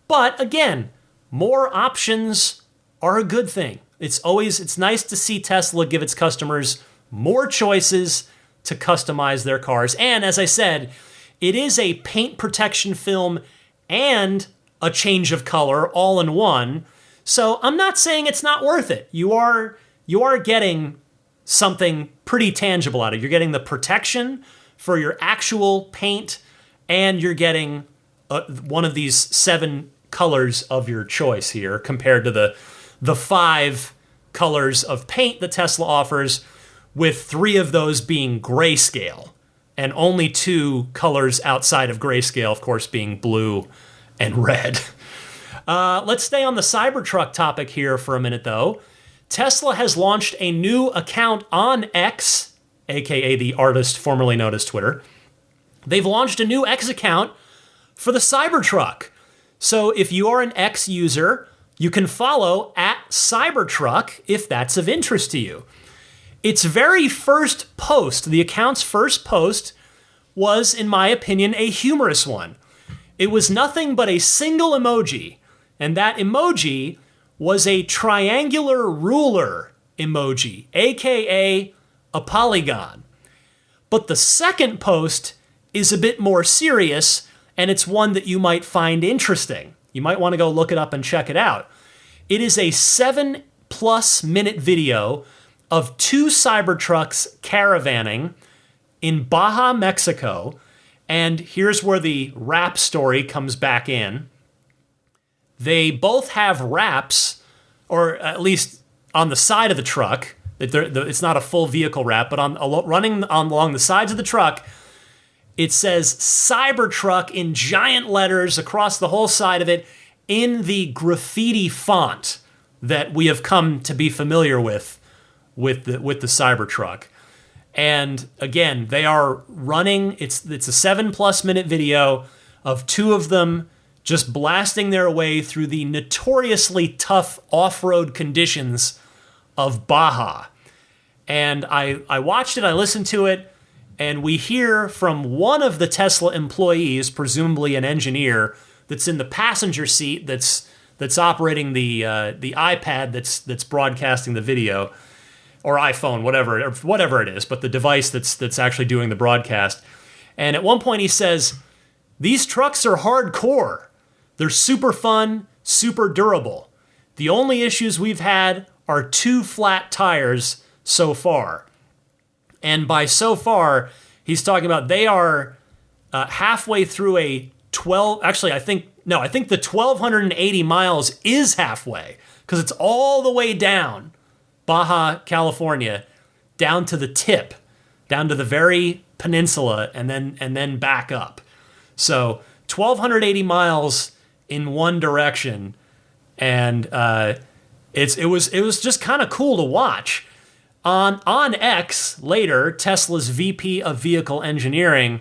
But again, more options are a good thing. It's nice to see Tesla give its customers more choices to customize their cars. And as I said, it is a paint protection film and a change of color all in one. So I'm not saying it's not worth it. You are getting something pretty tangible out of it. You're getting the protection for your actual paint, and you're getting one of these 7 colors of your choice here compared to the 5 colors of paint that Tesla offers, with 3 of those being grayscale, and only 2 colors outside of grayscale, of course, being blue and red. Let's stay on the Cybertruck topic here for a minute, though. Tesla has launched a new account on X, aka the artist formerly known as Twitter. They've launched a new X account for the Cybertruck. So if you are an X user, you can follow @Cybertruck if that's of interest to you. Its very first post, the account's first post, was, in my opinion, a humorous one. It was nothing but a single emoji, and that emoji was a triangular ruler emoji, aka a polygon. But the second post is a bit more serious, and it's one that you might find interesting. You might want to go look it up and check it out. It is a 7+ minute video of 2 Cybertrucks caravanning in Baja, Mexico. And here's where the wrap story comes back in. They both have wraps, or at least on the side of the truck. It's not a full vehicle wrap, but running along the sides of the truck, it says Cybertruck in giant letters across the whole side of it in the graffiti font that we have come to be familiar with the Cybertruck. And again, they are running, it's a 7+ minute video of 2 of them just blasting their way through the notoriously tough off-road conditions of Baja. And I watched it, I listened to it, and we hear from one of the Tesla employees, presumably an engineer, that's in the passenger seat that's operating the iPad that's broadcasting the video, or iPhone, whatever it is, but the device that's actually doing the broadcast. And at one point he says, "These trucks are hardcore. They're super fun, super durable. The only issues we've had are 2 flat tires so far." And by so far, he's talking about they are halfway through a 12, actually, I think the 1,280 miles is halfway, because it's all the way down Baja California, down to the tip, down to the very peninsula, and then back up. So 1,280 miles in one direction, and it was just kind of cool to watch. On X later, Tesla's VP of Vehicle Engineering,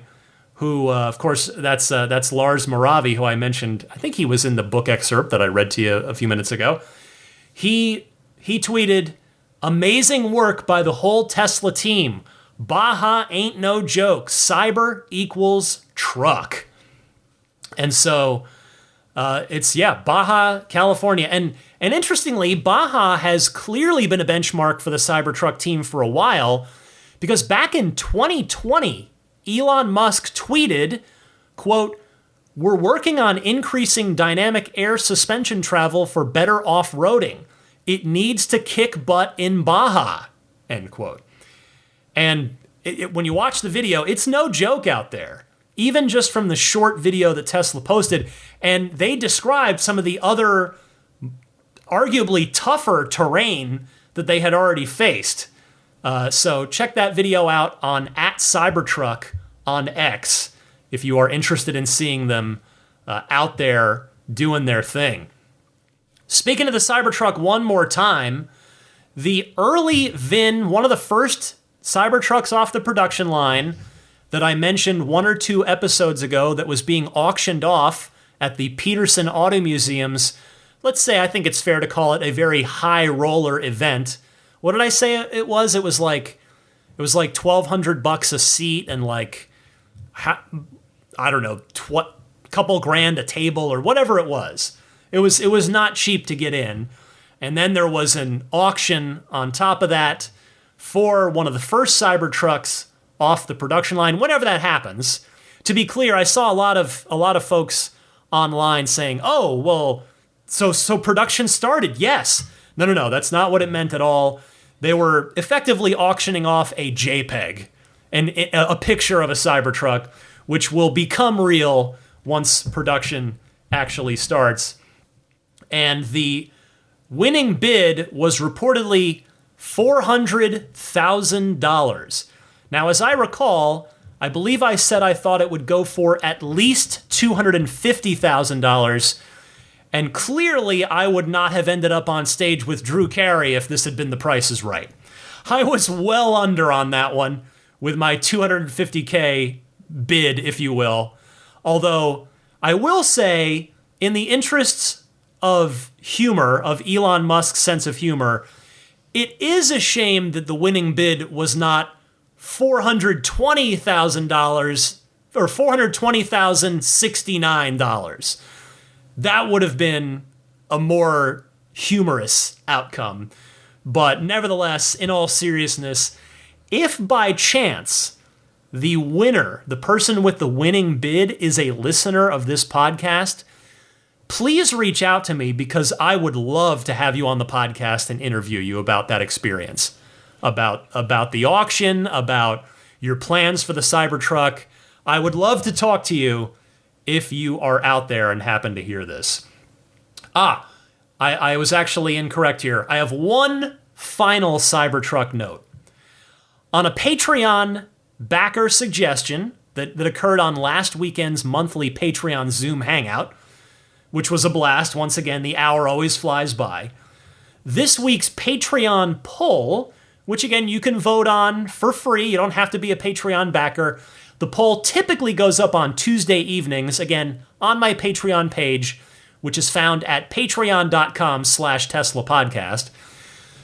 who of course that's Lars Moravi, who I mentioned. I think he was in the book excerpt that I read to you a few minutes ago. He tweeted, "Amazing work by the whole Tesla team. Baja ain't no joke. Cyber equals truck." And so it's Baja California, and interestingly, Baja has clearly been a benchmark for the Cybertruck team for a while, because back in 2020, Elon Musk tweeted, quote, "We're working on increasing dynamic air suspension travel for better off-roading. It needs to kick butt in Baja," end quote. And when you watch the video, it's no joke out there, even just from the short video that Tesla posted. And they described some of the other arguably tougher terrain that they had already faced. So check that video out on @Cybertruck on X if you are interested in seeing them out there doing their thing. Speaking of the Cybertruck one more time, the early VIN, one of the first Cybertrucks off the production line that I mentioned 1 or 2 episodes ago that was being auctioned off at the Peterson Auto Museum's, let's say, I think it's fair to call it a very high roller event. What did I say it was? It was like $1,200 a seat and like, I don't know, couple grand a table or whatever it was. It was not cheap to get in. And then there was an auction on top of that for one of the first Cybertrucks off the production line, whenever that happens. To be clear, I saw a lot of folks online saying, "Oh, well, so production started." Yes. No, that's not what it meant at all. They were effectively auctioning off a JPEG and a picture of a Cybertruck, which will become real once production actually starts. And the winning bid was reportedly $400,000. Now, as I recall, I believe I said I thought it would go for at least $250,000, and clearly I would not have ended up on stage with Drew Carey if this had been The Price is Right. I was well under on that one with my $250K bid, if you will. Although, I will say, in the interests of humor, of Elon Musk's sense of humor, it is a shame that the winning bid was not $420,000 or $420,069. That would have been a more humorous outcome. But nevertheless, in all seriousness, if by chance the winner, the person with the winning bid, is a listener of this podcast, please reach out to me, because I would love to have you on the podcast and interview you about that experience, about the auction, about your plans for the Cybertruck. I would love to talk to you if you are out there and happen to hear this. I was actually incorrect here. I have one final Cybertruck note. On a Patreon backer suggestion that occurred on last weekend's monthly Patreon Zoom hangout, which was a blast. Once again, the hour always flies by. This week's Patreon poll, which again you can vote on for free, you don't have to be a Patreon backer, The poll typically goes up on Tuesday evenings, again, on my Patreon page, which is found at patreon.com/Tesla podcast.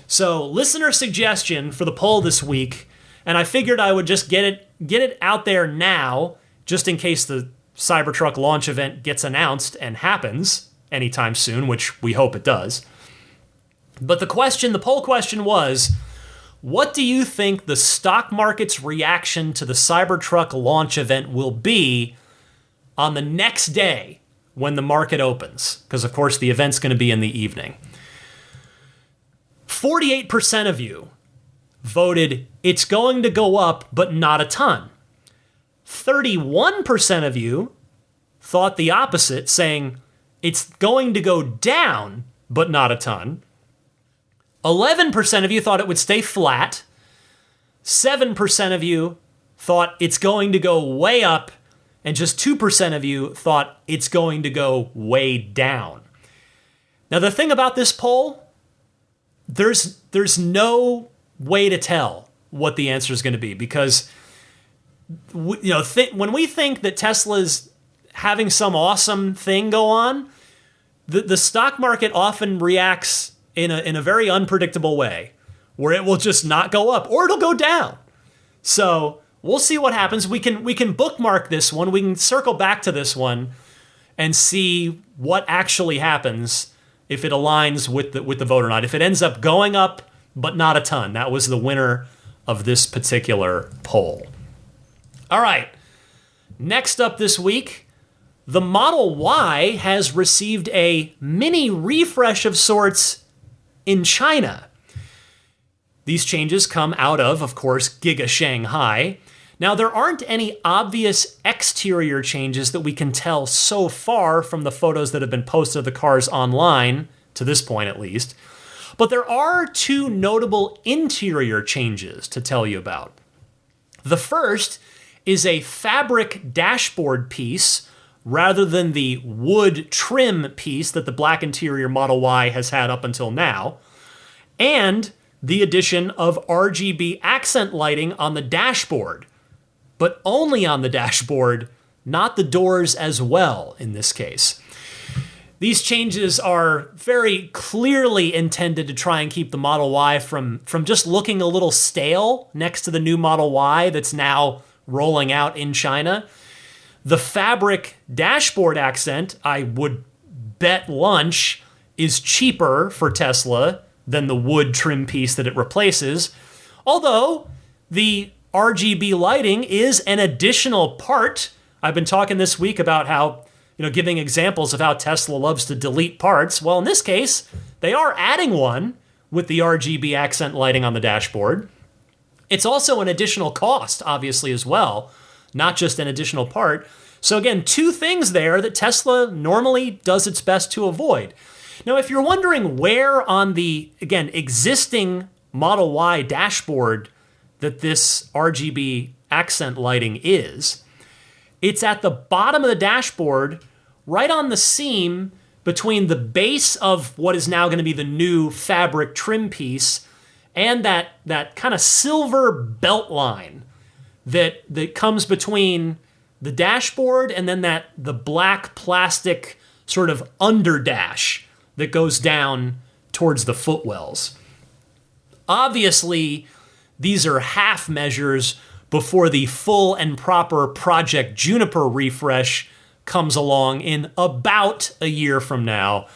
So listener suggestion for the poll this week, and I figured I would just get it out there now, just in case the Cybertruck launch event gets announced and happens anytime soon, which we hope it does. But the poll question was, what do you think the stock market's reaction to the Cybertruck launch event will be on the next day when the market opens? Because, of course, the event's going to be in the evening. 48% of you voted it's going to go up, but not a ton. 31% of you thought the opposite, saying it's going to go down, but not a ton. 11% of you thought it would stay flat. 7% of you thought it's going to go way up, and just 2% of you thought it's going to go way down. Now, the thing about this poll, there's no way to tell what the answer is going to be, because when we think that Tesla's having some awesome thing go on, the stock market often reacts in a very unpredictable way, where it will just not go up or it'll go down. So we'll see what happens. We can bookmark this one. We can circle back to this one and see what actually happens if it aligns with the vote or not. If it ends up going up, but not a ton. That was the winner of this particular poll. All right. Next up this week, the Model Y has received a mini refresh of sorts in China. These changes come out of course, Giga Shanghai. Now, there aren't any obvious exterior changes that we can tell so far from the photos that have been posted of the cars online, to this point at least. But there are two notable interior changes to tell you about. The first is a fabric dashboard piece rather than the wood trim piece that the black interior Model Y has had up until now, and the addition of RGB accent lighting on the dashboard, but only on the dashboard, not the doors as well in this case. These changes are very clearly intended to try and keep the Model Y from just looking a little stale next to the new Model Y that's now rolling out in China. The fabric dashboard accent, I would bet lunch, is cheaper for Tesla than the wood trim piece that it replaces. Although the RGB lighting is an additional part. I've been talking this week about how, giving examples of how Tesla loves to delete parts. Well, in this case, they are adding one with the RGB accent lighting on the dashboard. It's also an additional cost, obviously, as well, not just an additional part. So again, two things there that Tesla normally does its best to avoid. Now, if you're wondering where on the, again, existing Model Y dashboard that this RGB accent lighting is, it's at the bottom of the dashboard, right on the seam between the base of what is now going to be the new fabric trim piece and that kind of silver belt line that comes between the dashboard and then the black plastic sort of underdash that goes down towards the footwells. Obviously, these are half measures before the full and proper Project Juniper refresh comes along in about a year from now,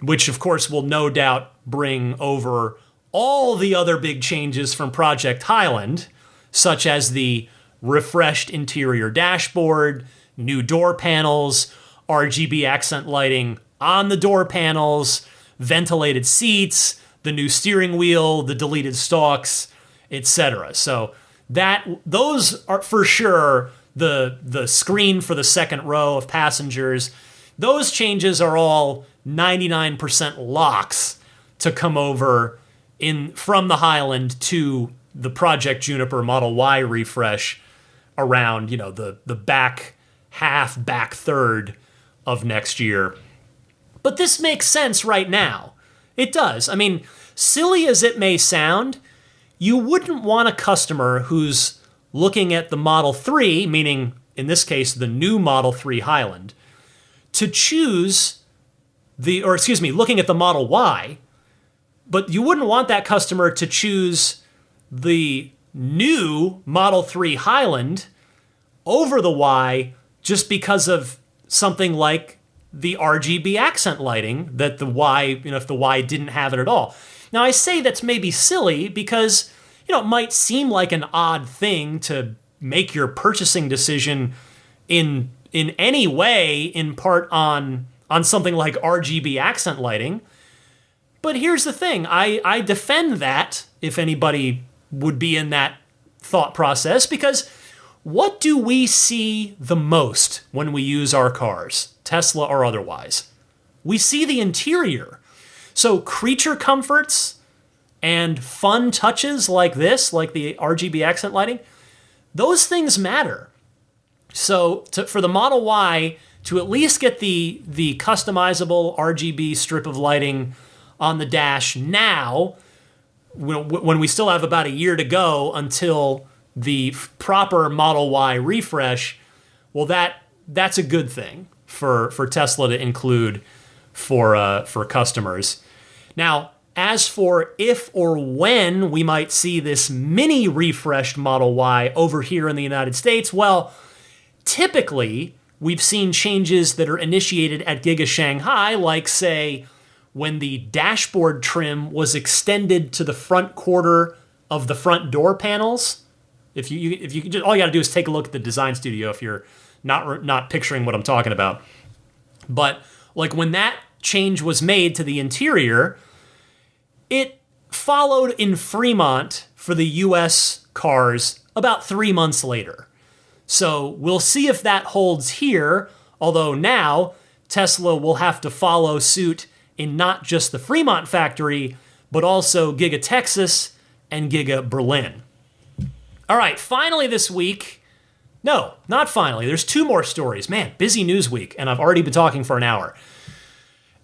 which of course will no doubt bring over all the other big changes from Project Highland, such as the refreshed interior dashboard, new door panels, RGB accent lighting on the door panels, ventilated seats, the new steering wheel, the deleted stalks, etc. So those are for sure the screen for the second row of passengers. Those changes are all 99% locks to come over from the Highland to the Project Juniper Model Y refresh around, the back third of next year. But this makes sense right now. It does. I mean, silly as it may sound, you wouldn't want a customer who's looking at the Model 3, meaning in this case the new Model 3 Highland, to choose looking at the Model Y, but you wouldn't want that customer to choose the new Model 3 Highland over the Y just because of something like the RGB accent lighting that the Y, if the Y didn't have it at all. Now, I say that's maybe silly because, it might seem like an odd thing to make your purchasing decision in any way in part on something like RGB accent lighting. But here's the thing. I defend that if anybody would be in that thought process, because what do we see the most when we use our cars, Tesla or otherwise? We see the interior. So creature comforts and fun touches like this, like the RGB accent lighting, those things matter. So for the Model Y to at least get the customizable RGB strip of lighting on the dash now, when we still have about a year to go until the proper Model Y refresh, well, that's a good thing for Tesla to include for customers. Now, as for if or when we might see this mini refreshed Model Y over here in the United States, well, typically we've seen changes that are initiated at Giga Shanghai, like, say, when the dashboard trim was extended to the front quarter of the front door panels. If you just, all you got to do is take a look at the design studio if you're not picturing what I'm talking about. But like when that change was made to the interior, it followed in Fremont for the US cars about 3 months later. So we'll see if that holds here, although now Tesla will have to follow suit in not just the Fremont factory, but also Giga Texas and Giga Berlin. All right, finally this week, no, not finally, there's 2 more stories. Man, busy news week, and I've already been talking for an hour.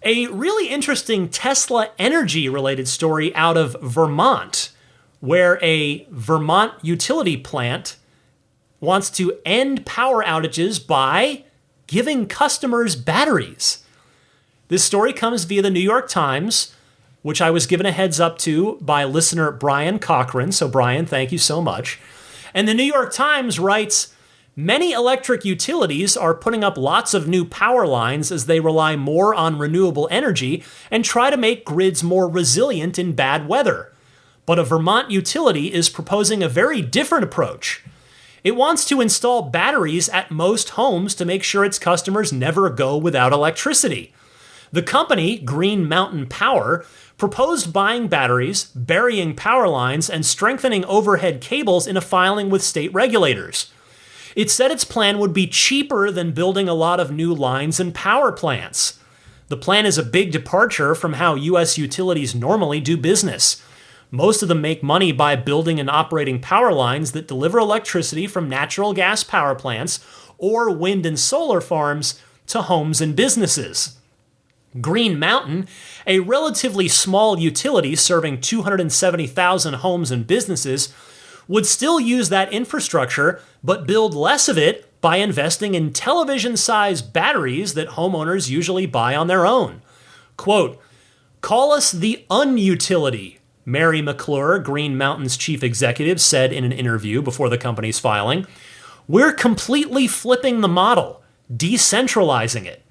A really interesting Tesla energy-related story out of Vermont, where a Vermont utility plant wants to end power outages by giving customers batteries. This story comes via the New York Times, which I was given a heads up to by listener Brian Cochran. So Brian, thank you so much. And the New York Times writes, many electric utilities are putting up lots of new power lines as they rely more on renewable energy and try to make grids more resilient in bad weather. But a Vermont utility is proposing a very different approach. It wants to install batteries at most homes to make sure its customers never go without electricity. The company, Green Mountain Power, proposed buying batteries, burying power lines, and strengthening overhead cables in a filing with state regulators. It said its plan would be cheaper than building a lot of new lines and power plants. The plan is a big departure from how U.S. utilities normally do business. Most of them make money by building and operating power lines that deliver electricity from natural gas power plants or wind and solar farms to homes and businesses. Green Mountain, a relatively small utility serving 270,000 homes and businesses, would still use that infrastructure, but build less of it by investing in television-sized batteries that homeowners usually buy on their own. Quote, call us the unutility, Mary McClure, Green Mountain's chief executive, said in an interview before the company's filing. We're completely flipping the model, decentralizing it.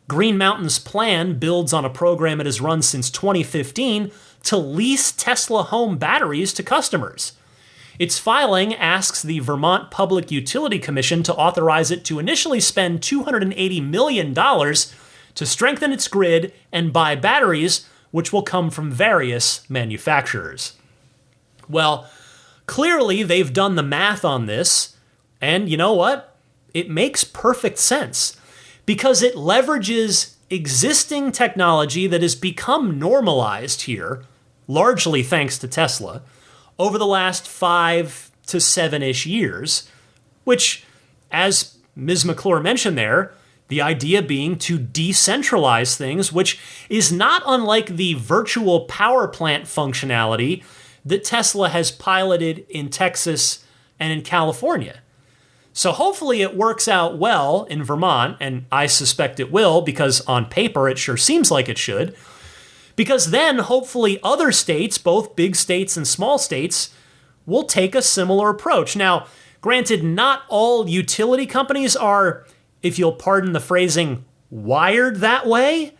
Green Mountain's plan builds on a program it has run since 2015 to lease Tesla home batteries to customers. Its filing asks the Vermont Public Utility Commission to authorize it to initially spend $280 million to strengthen its grid and buy batteries, which will come from various manufacturers. Well, clearly they've done the math on this, and you know what? It makes perfect sense, because it leverages existing technology that has become normalized here, largely thanks to Tesla, over the last 5 to 7-ish years, which, as Ms. McClure mentioned there, the idea being to decentralize things, which is not unlike the virtual power plant functionality that Tesla has piloted in Texas and in California. So hopefully it works out well in Vermont, and I suspect it will because on paper it sure seems like it should. Because then hopefully other states, both big states and small states, will take a similar approach. Now, granted, not all utility companies are, if you'll pardon the phrasing, wired that way,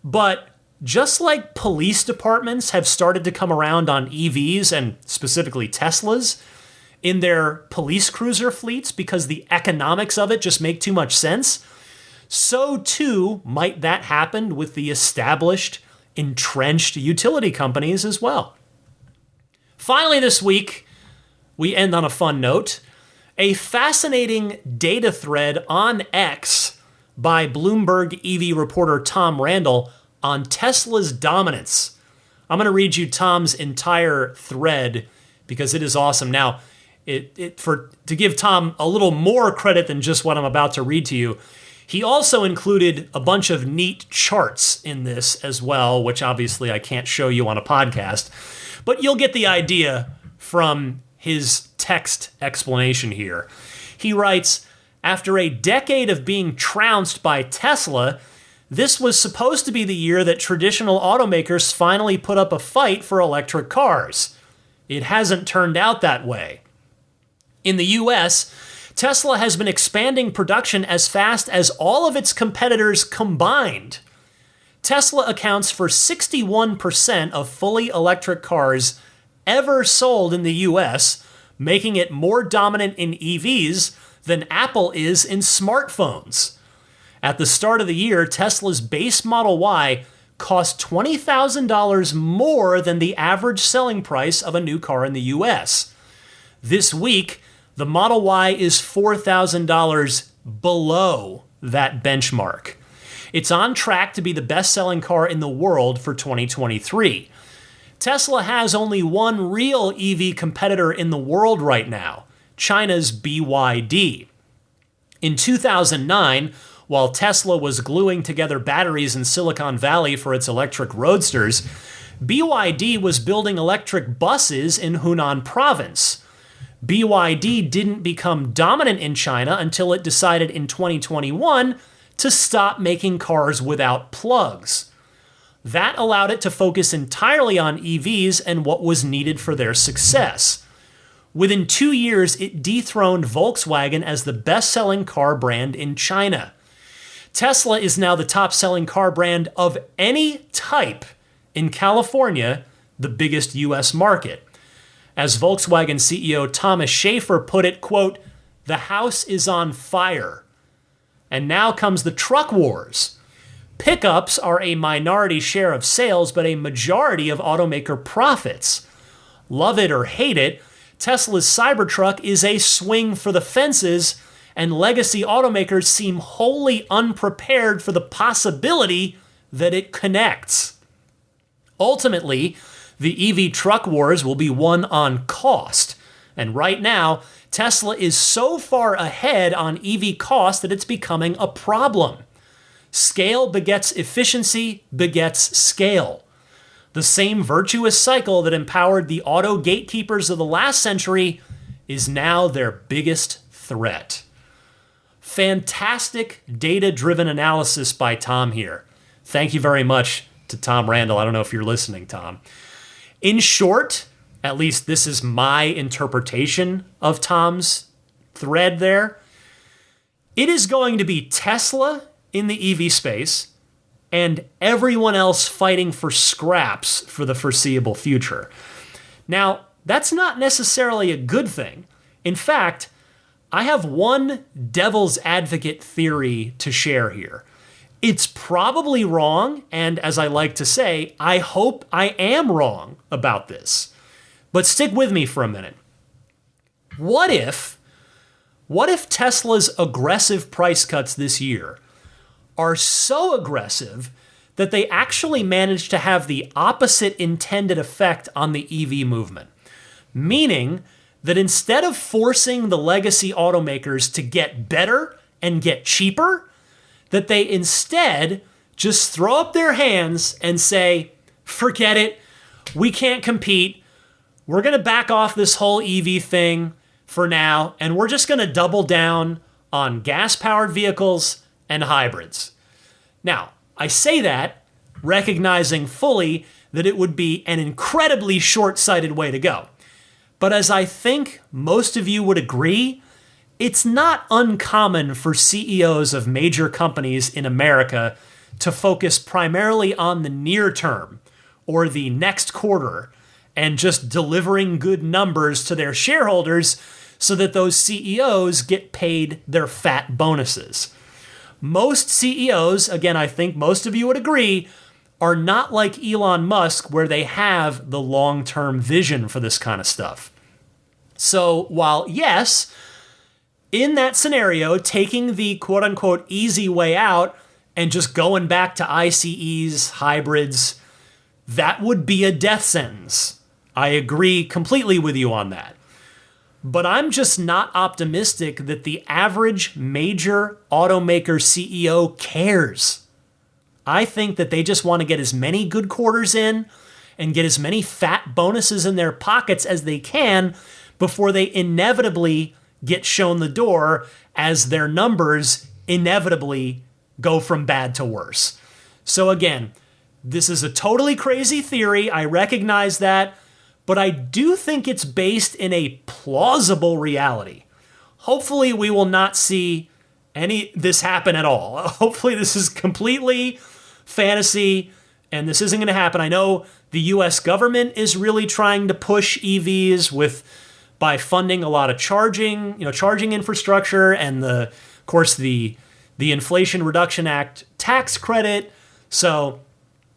but just like police departments have started to come around on EVs and specifically Teslas in their police cruiser fleets because the economics of it just make too much sense, so too might that happen with the established, entrenched utility companies as well. Finally this week, we end on a fun note. A fascinating data thread on X by Bloomberg EV reporter Tom Randall on Tesla's dominance. I'm going to read you Tom's entire thread because it is awesome. Now, to give Tom a little more credit than just what I'm about to read to you, he also included a bunch of neat charts in this as well, which obviously I can't show you on a podcast, but you'll get the idea from his text explanation here. He writes, after a decade of being trounced by Tesla, this was supposed to be the year that traditional automakers finally put up a fight for electric cars. It hasn't turned out that way. In the US, Tesla has been expanding production as fast as all of its competitors combined. Tesla accounts for 61% of fully electric cars ever sold in the US, making it more dominant in EVs than Apple is in smartphones. At the start of the year, Tesla's base Model Y cost $20,000 more than the average selling price of a new car in the US. This week, the Model Y is $4,000 below that benchmark. It's on track to be the best-selling car in the world for 2023. Tesla has only one real EV competitor in the world right now, China's BYD. In 2009, while Tesla was gluing together batteries in Silicon Valley for its electric roadsters, BYD was building electric buses in Hunan province. BYD didn't become dominant in China until it decided in 2021 to stop making cars without plugs. That allowed it to focus entirely on EVs and what was needed for their success. Within 2 years, it dethroned Volkswagen as the best-selling car brand in China. Tesla is now the top-selling car brand of any type in California, the biggest US market. As Volkswagen CEO Thomas Schaefer put it, quote, "The house is on fire." And now comes the truck wars. Pickups are a minority share of sales, but a majority of automaker profits. Love it or hate it, Tesla's Cybertruck is a swing for the fences, and legacy automakers seem wholly unprepared for the possibility that it connects. Ultimately, the EV truck wars will be won on cost. And right now, Tesla is so far ahead on EV cost that it's becoming a problem. Scale begets efficiency begets scale. The same virtuous cycle that empowered the auto gatekeepers of the last century is now their biggest threat. Fantastic data-driven analysis by Tom here. Thank you very much to Tom Randall. I don't know if you're listening, Tom. In short, at least this is my interpretation of Tom's thread there, it is going to be Tesla in the EV space and everyone else fighting for scraps for the foreseeable future. Now, that's not necessarily a good thing. In fact, I have one devil's advocate theory to share here. It's probably wrong, and as I like to say, I hope I am wrong about this. But stick with me for a minute. What if Tesla's aggressive price cuts this year are so aggressive that they actually manage to have the opposite intended effect on the EV movement? Meaning that instead of forcing the legacy automakers to get better and get cheaper, that they instead just throw up their hands and say, forget it, we can't compete, we're going to back off this whole EV thing, for now, and we're just going to double down on gas-powered vehicles and hybrids. Now, I say that recognizing fully that it would be an incredibly short-sighted way to go. But as I think most of you would agree, it's not uncommon for CEOs of major companies in America to focus primarily on the near term or the next quarter and just delivering good numbers to their shareholders so that those CEOs get paid their fat bonuses. Most CEOs, again, I think most of you would agree, are not like Elon Musk where they have the long-term vision for this kind of stuff. So while, yes, in that scenario, taking the quote-unquote easy way out and just going back to ICEs, hybrids, that would be a death sentence. I agree completely with you on that. But I'm just not optimistic that the average major automaker CEO cares. I think that they just want to get as many good quarters in and get as many fat bonuses in their pockets as they can before they inevitably get shown the door as their numbers inevitably go from bad to worse. So again, this is a totally crazy theory. I recognize that. But I do think it's based in a plausible reality. Hopefully we will not see this happen at all. Hopefully this is completely fantasy and this isn't going to happen. I know the US government is really trying to push EVs by funding a lot of charging infrastructure and of course the Inflation Reduction Act tax credit. So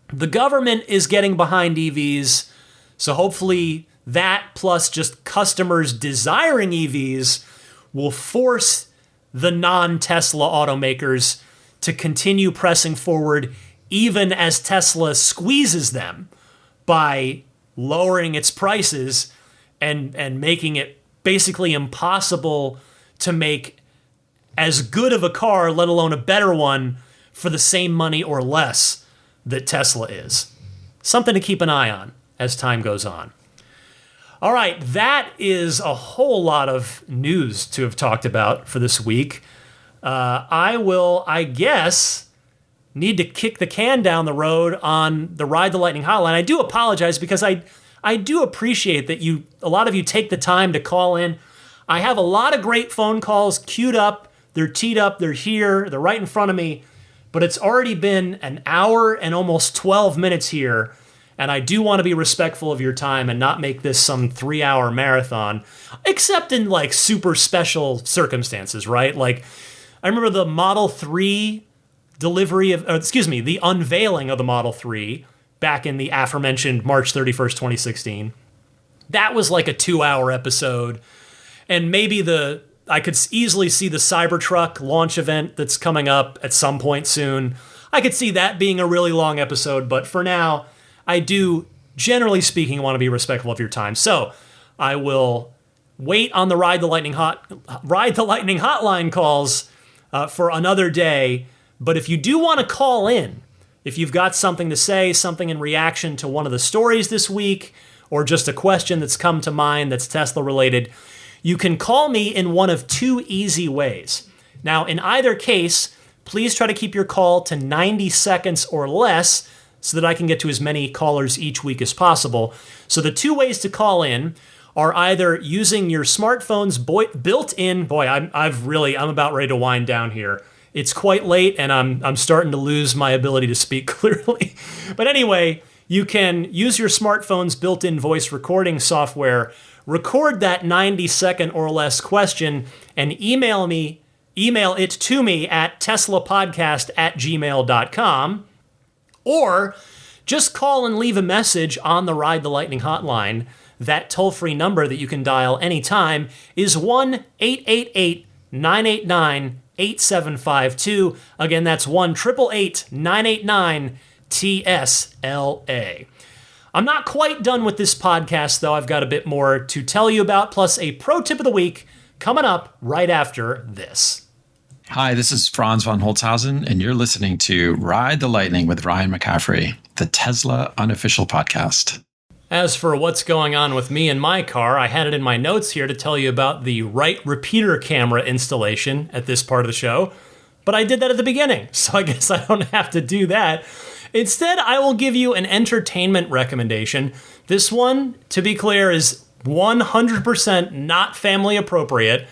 the government is getting behind EVs. So hopefully that plus just customers desiring EVs will force the non-Tesla automakers to continue pressing forward even as Tesla squeezes them by lowering its prices and making it basically impossible to make as good of a car, let alone a better one, for the same money or less that Tesla is. Something to keep an eye on as time goes on. All right, that is a whole lot of news to have talked about for this week. I will, I guess, need to kick the can down the road on the Ride the Lightning hotline. I do apologize because I do appreciate that a lot of you take the time to call in. I have a lot of great phone calls queued up. They're teed up. They're here. They're right in front of me. But it's already been an hour and almost 12 minutes here. And I do want to be respectful of your time and not make this some 3-hour marathon, except in like super special circumstances, right? Like I remember the Model 3 the unveiling of the Model 3 back in the aforementioned March 31st, 2016. That was like a 2-hour episode. And maybe I could easily see the Cybertruck launch event that's coming up at some point soon. I could see that being a really long episode, but for now, I do, generally speaking, want to be respectful of your time. So I will wait on the Ride the Lightning hotline calls for another day. But if you do want to call in, if you've got something to say, something in reaction to one of the stories this week, or just a question that's come to mind that's Tesla related, you can call me in one of two easy ways. Now, in either case, please try to keep your call to 90 seconds or less so that I can get to as many callers each week as possible. So the two ways to call in are either using your smartphone's built-in, I'm about ready to wind down here. It's quite late and I'm starting to lose my ability to speak clearly. But anyway, you can use your smartphone's built-in voice recording software, record that 90-second or less question, and email it to me at teslapodcast@gmail.com. Or just call and leave a message on the Ride the Lightning hotline. That toll-free number that you can dial anytime is 1-888-989-8752. Again, that's 1-888-989-TSLA. I'm not quite done with this podcast, though. I've got a bit more to tell you about, plus a pro tip of the week coming up right after this. Hi, this is Franz von Holzhausen, and you're listening to Ride the Lightning with Ryan McCaffrey, the Tesla unofficial podcast. As for what's going on with me and my car, I had it in my notes here to tell you about the right repeater camera installation at this part of the show, but I did that at the beginning, so I guess I don't have to do that. Instead, I will give you an entertainment recommendation. This one, to be clear, is 100% not family appropriate,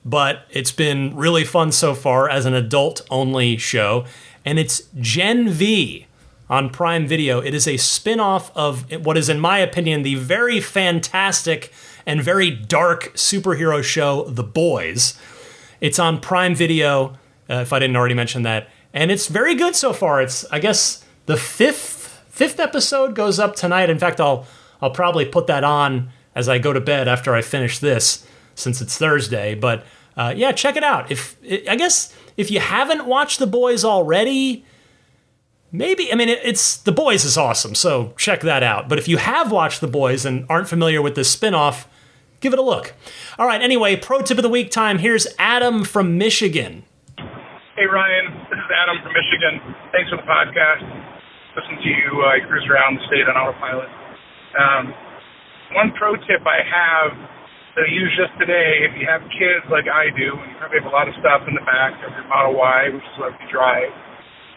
but it's been really fun so far as an adult-only show, and it's Gen V on Prime Video. It is a spin-off of what is, in my opinion, the very fantastic and very dark superhero show, The Boys. It's on Prime Video, if I didn't already mention that, and it's very good so far. It's, I guess, the fifth episode goes up tonight. In fact, I'll probably put that on as I go to bed after I finish this, since it's Thursday. But yeah, check it out. I guess if you haven't watched The Boys already, maybe, I mean, it's The Boys is awesome, so check that out. But if you have watched The Boys and aren't familiar with this spinoff, give it a look. All right, anyway, pro tip of the week time. Here's Adam from Michigan. Hey, Ryan. This is Adam from Michigan. Thanks for the podcast. Listen to you cruise around the state on autopilot. One pro tip I have that I used just today, if you have kids like I do, and you probably have a lot of stuff in the back of your Model Y, which is what you drive,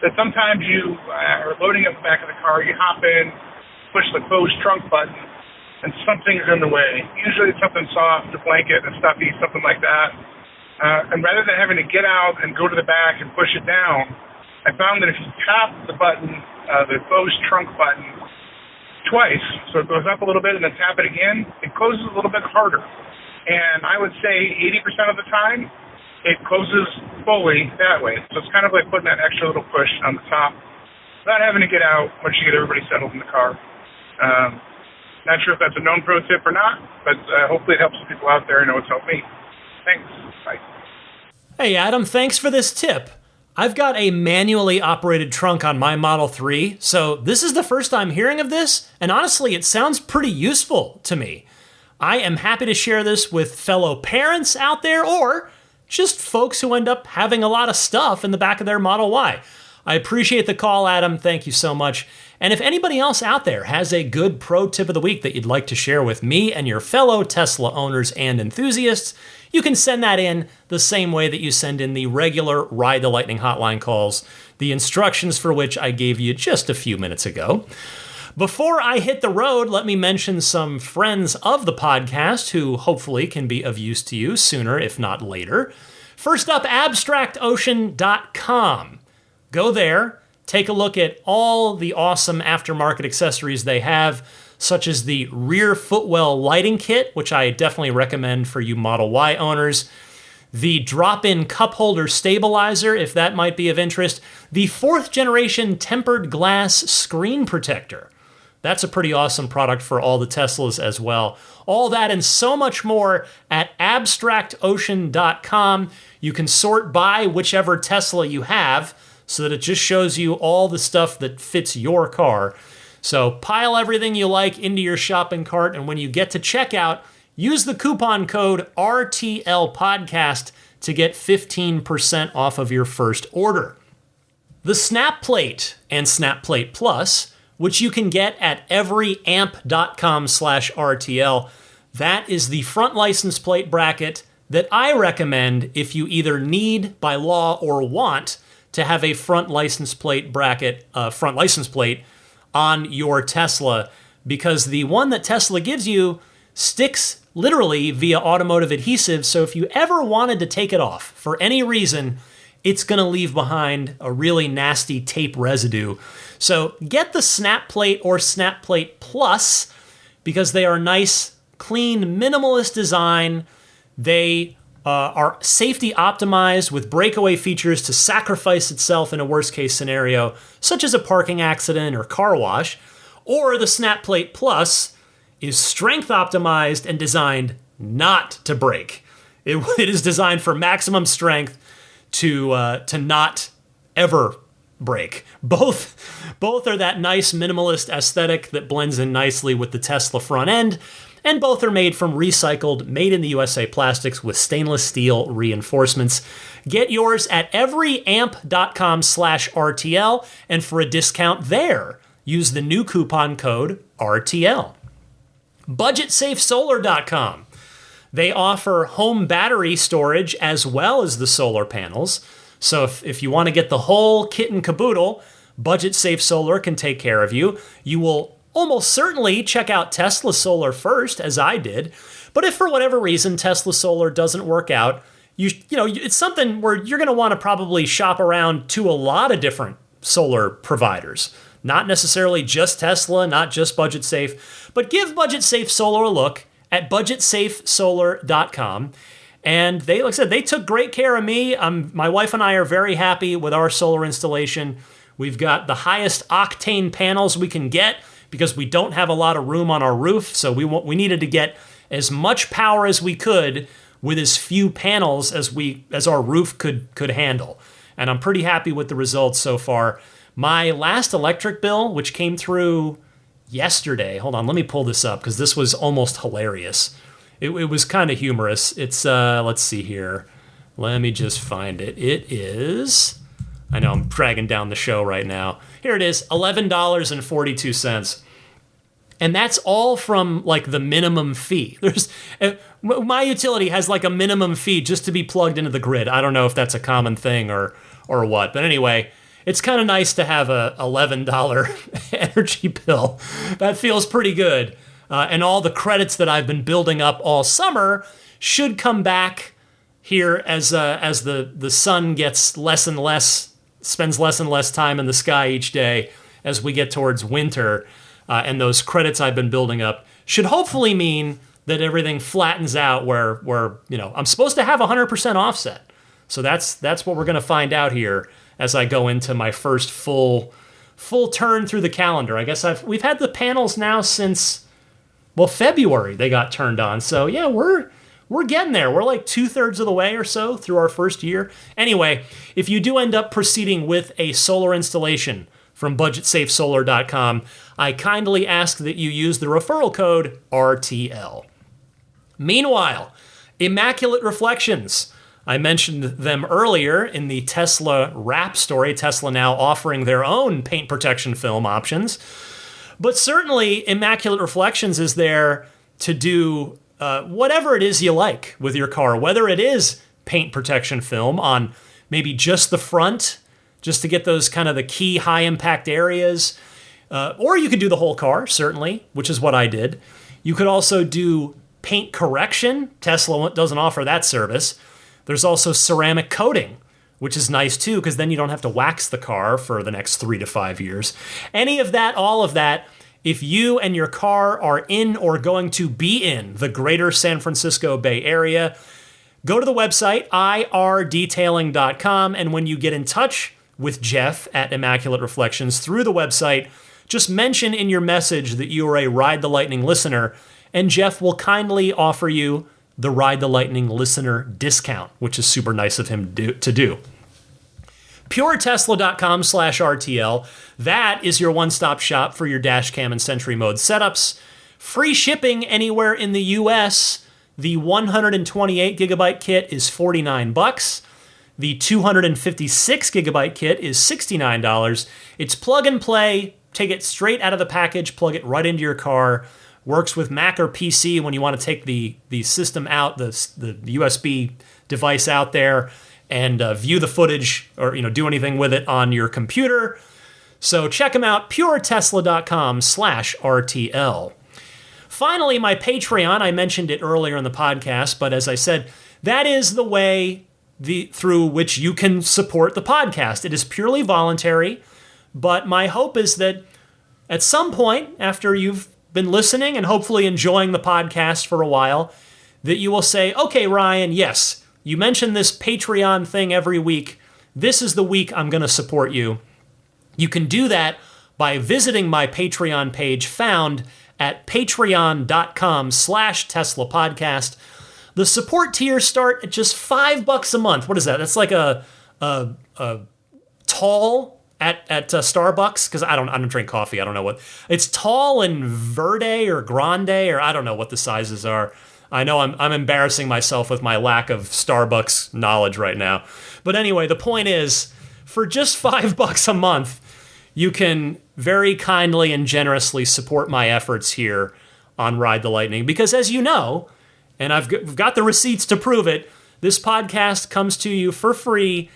that sometimes you are loading up the back of the car, you hop in, push the closed trunk button, and something's in the way. Usually it's something soft, a blanket, a stuffy, something like that. And rather than having to get out and go to the back and push it down, I found that if you tap the button, the closed trunk button, twice, so it goes up a little bit and then tap it again, it closes a little bit harder. And I would say 80% of the time, it closes fully that way. So it's kind of like putting that extra little push on the top without having to get out once you get everybody settled in the car. Not sure if that's a known pro tip or not, but hopefully it helps the people out there. I know it's helped me. Thanks. Bye. Hey, Adam, thanks for this tip. I've got a manually operated trunk on my Model 3, so this is the first I'm hearing of this, and honestly, it sounds pretty useful to me. I am happy to share this with fellow parents out there, or just folks who end up having a lot of stuff in the back of their Model Y. I appreciate the call, Adam. Thank you so much. And if anybody else out there has a good pro tip of the week that you'd like to share with me and your fellow Tesla owners and enthusiasts, you can send that in the same way that you send in the regular Ride the Lightning hotline calls, the instructions for which I gave you just a few minutes ago. Before I hit the road, let me mention some friends of the podcast who hopefully can be of use to you sooner, if not later. First up, abstractocean.com. Go there, take a look at all the awesome aftermarket accessories they have, such as the rear footwell lighting kit, which I definitely recommend for you Model Y owners, the drop-in cup holder stabilizer, if that might be of interest, the 4th generation tempered glass screen protector. That's a pretty awesome product for all the Teslas as well. All that and so much more at abstractocean.com. You can sort by whichever Tesla you have so that it just shows you all the stuff that fits your car. So pile everything you like into your shopping cart, and when you get to checkout, use the coupon code RTLPodcast to get 15% off of your first order. The Snap Plate and Snap Plate Plus, which you can get at everyamp.com/RTL. That is the front license plate bracket that I recommend if you either need by law or want to have a front license plate bracket, front license plate on your Tesla, because the one that Tesla gives you sticks literally via automotive adhesive. So if you ever wanted to take it off for any reason, it's going to leave behind a really nasty tape residue. So get the Snap Plate or Snap Plate Plus because they are nice, clean, minimalist design. They are safety optimized with breakaway features to sacrifice itself in a worst case scenario, such as a parking accident or car wash. Or the Snap Plate Plus is strength optimized and designed not to break. It is designed for maximum strength to not ever break. Both are that nice minimalist aesthetic that blends in nicely with the Tesla front end, and both are made from recycled, made in the USA plastics with stainless steel reinforcements. Get yours at everyamp.com/RTL, and for a discount there, use the new coupon code RTL. BudgetSafeSolar.com. They offer home battery storage as well as the solar panels. So if you want to get the whole kit and caboodle, Budget Safe Solar can take care of you. You will almost certainly check out Tesla Solar first, as I did. But if for whatever reason Tesla Solar doesn't work out, you know it's something where you're going to want to probably shop around to a lot of different solar providers. Not necessarily just Tesla, not just Budget Safe, but give Budget Safe Solar a look at budgetsafesolar.com. And they, like I said, they took great care of me. My wife and I are very happy with our solar installation. We've got the highest octane panels we can get because we don't have a lot of room on our roof. So we needed to get as much power as we could with as few panels as our roof could handle. And I'm pretty happy with the results so far. My last electric bill, which came through yesterday, hold on, let me pull this up because this was almost hilarious. It was kind of humorous. It's, let's see here. Let me just find it. It is, I know I'm dragging down the show right now. Here it is, $11.42. And that's all from like the minimum fee. My utility has like a minimum fee just to be plugged into the grid. I don't know if that's a common thing or what. But anyway, it's kind of nice to have a $11 energy bill. That feels pretty good. And all the credits that I've been building up all summer should come back here as the sun gets less and less, spends less and less time in the sky each day as we get towards winter. And those credits I've been building up should hopefully mean that everything flattens out where I'm supposed to have 100% offset. So that's what we're going to find out here as I go into my first full turn through the calendar. I guess we've had the panels now since February they got turned on. So yeah, we're getting there. We're like 2/3 of the way or so through our first year. Anyway, if you do end up proceeding with a solar installation from budgetsafesolar.com, I kindly ask that you use the referral code RTL. Meanwhile, Immaculate Reflections. I mentioned them earlier in the Tesla wrap story, Tesla now offering their own paint protection film options. But certainly, Immaculate Reflections is there to do whatever it is you like with your car, whether it is paint protection film on maybe just the front, just to get those kind of the key high impact areas, or you could do the whole car, certainly, which is what I did. You could also do paint correction. Tesla doesn't offer that service. There's also ceramic coating, which is nice too, because then you don't have to wax the car for the next 3 to 5 years. Any of that, all of that, if you and your car are in or going to be in the greater San Francisco Bay Area, go to the website, irdetailing.com, and when you get in touch with Jeff at Immaculate Reflections through the website, just mention in your message that you are a Ride the Lightning listener, and Jeff will kindly offer you the Ride the Lightning listener discount, which is super nice of him to do. PureTesla.com/RTL. That is your one-stop shop for your dash cam and Sentry Mode setups. Free shipping anywhere in the US. The 128 gigabyte kit is $49. The 256 gigabyte kit is $69. It's plug and play. Take it straight out of the package, plug it right into your car. Works with Mac or PC when you want to take the system out, the USB device out there, and view the footage or do anything with it on your computer. So check them out, puretesla.com/RTL. Finally, my Patreon. I mentioned it earlier in the podcast, but as I said, that is the way through which you can support the podcast. It is purely voluntary, but my hope is that at some point after you've been listening and hopefully enjoying the podcast for a while, that you will say, okay, Ryan, yes, you mentioned this Patreon thing every week. This is the week I'm going to support you. You can do that by visiting my Patreon page found at patreon.com/Tesla podcast. The support tiers start at just $5 a month. What is that? That's like a tall at Starbucks, because I don't drink coffee. I don't know what it's tall and verde or grande, or I don't know what the sizes are. I know I'm embarrassing myself with my lack of Starbucks knowledge right now. But anyway, the point is, for just $5 a month, you can very kindly and generously support my efforts here on Ride the Lightning. Because as you know, and I've got the receipts to prove it, this podcast comes to you for free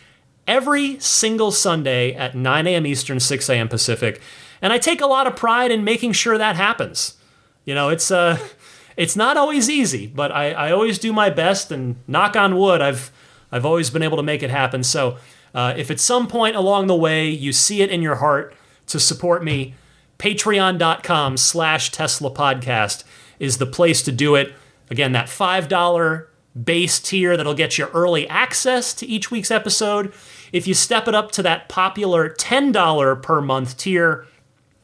every single Sunday at 9 a.m. Eastern, 6 a.m. Pacific. And I take a lot of pride in making sure that happens. You know, it's not always easy, but I always do my best, and knock on wood, I've always been able to make it happen. So if at some point along the way you see it in your heart to support me, patreon.com/Tesla Podcast is the place to do it. Again, that $5 base tier that'll get you early access to each week's episode. If you step it up to that popular $10 per month tier,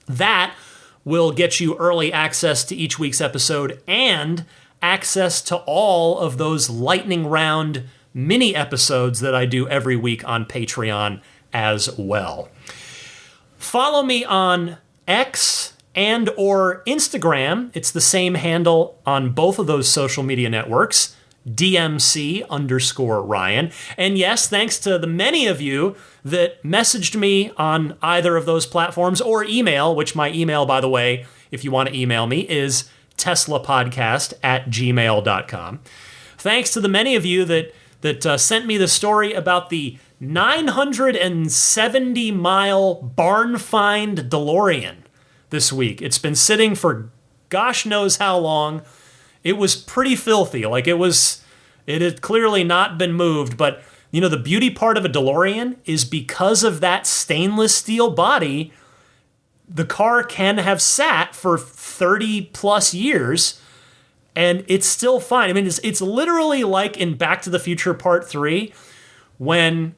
that will get you early access to each week's episode and access to all of those lightning round mini episodes that I do every week on Patreon as well. Follow me on X and or Instagram. It's the same handle on both of those social media networks, DMC_Ryan. And yes, thanks to the many of you that messaged me on either of those platforms or email, which my email, by the way, if you want to email me, is teslapodcast@gmail.com. Thanks to the many of you that sent me the story about the 970-mile barn find DeLorean this week. It's been sitting for gosh knows how long. It was pretty filthy. Like it had clearly not been moved, but you know, the beauty part of a DeLorean is because of that stainless steel body, the car can have sat for 30 plus years and it's still fine. I mean, it's literally like in Back to the Future Part 3 when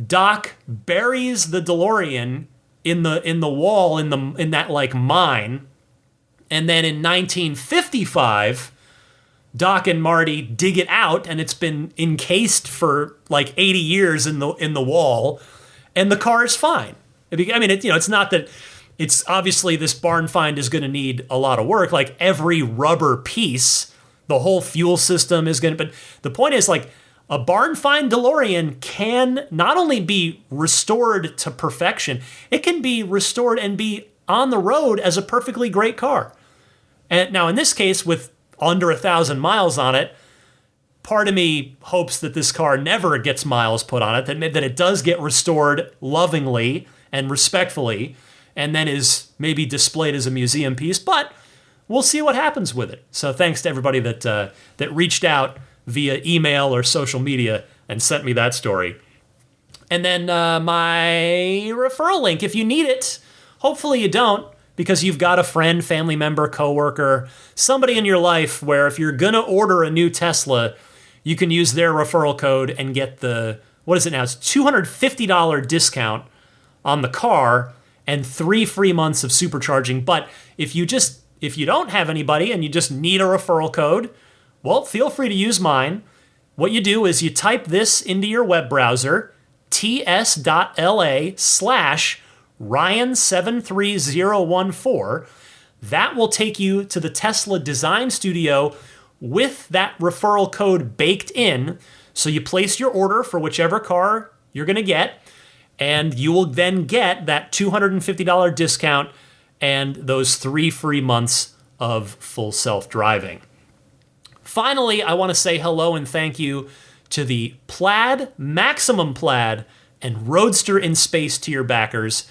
Doc buries the DeLorean in the wall in that like mine, and then in 1955 Doc and Marty dig it out, and it's been encased for like 80 years in the wall, and the car is fine. I mean, it's not that it's obviously this barn find is going to need a lot of work. Like every rubber piece, the whole fuel system is going to. But the point is, like, a barn find DeLorean can not only be restored to perfection, it can be restored and be on the road as a perfectly great car. And now in this case, with under 1,000 miles on it, part of me hopes that this car never gets miles put on it, that it does get restored lovingly and respectfully, and then is maybe displayed as a museum piece, but we'll see what happens with it. So thanks to everybody that reached out via email or social media and sent me that story. And then my referral link, if you need it, hopefully you don't, because you've got a friend, family member, coworker, somebody in your life where if you're going to order a new Tesla, you can use their referral code and get the, what is it now? It's $250 discount on the car and 3 free months of supercharging. But if you don't have anybody and you just need a referral code, well, feel free to use mine. What you do is you type this into your web browser, ts.la/Ryan73014. That will take you to the Tesla Design Studio with that referral code baked in. So you place your order for whichever car you're going to get, and you will then get that $250 discount and those 3 free months of full self-driving. Finally, I want to say hello and thank you to the Plaid, Maximum Plaid, and Roadster in Space tier backers.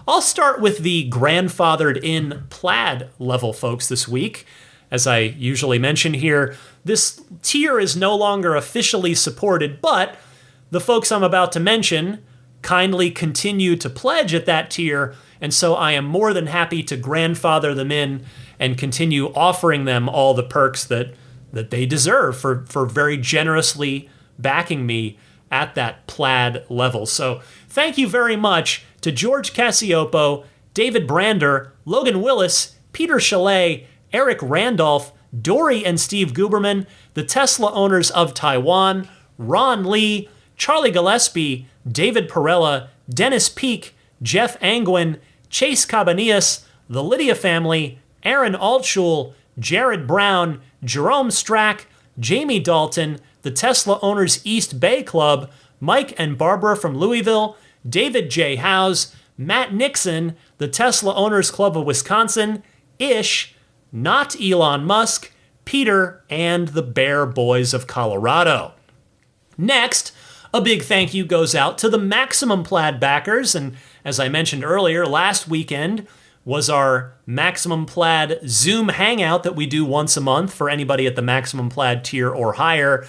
I'll start with the grandfathered in Plaid level folks this week. As I usually mention here, this tier is no longer officially supported, but the folks I'm about to mention kindly continue to pledge at that tier, and so I am more than happy to grandfather them in and continue offering them all the perks that they deserve for very generously backing me at that Plaid level. So thank you very much to George Cassiopo, David Brander, Logan Willis, Peter Chalet, Eric Randolph, Dory and Steve Guberman, the Tesla owners of Taiwan, Ron Lee, Charlie Gillespie, David Perella, Dennis Peak, Jeff Angwin, Chase Cabanillas, the Lydia family, Aaron Altschul, Jared Brown, Jerome Strack, Jamie Dalton, the Tesla Owners East Bay Club, Mike and Barbara from Louisville, David J. Howes, Matt Nixon, the Tesla Owners Club of Wisconsin, Ish, Not Elon Musk, Peter, and the Bear Boys of Colorado. Next, a big thank you goes out to the Maximum Plaid backers, and as I mentioned earlier, last weekend was our Maximum Plaid Zoom hangout that we do once a month for anybody at the Maximum Plaid tier or higher.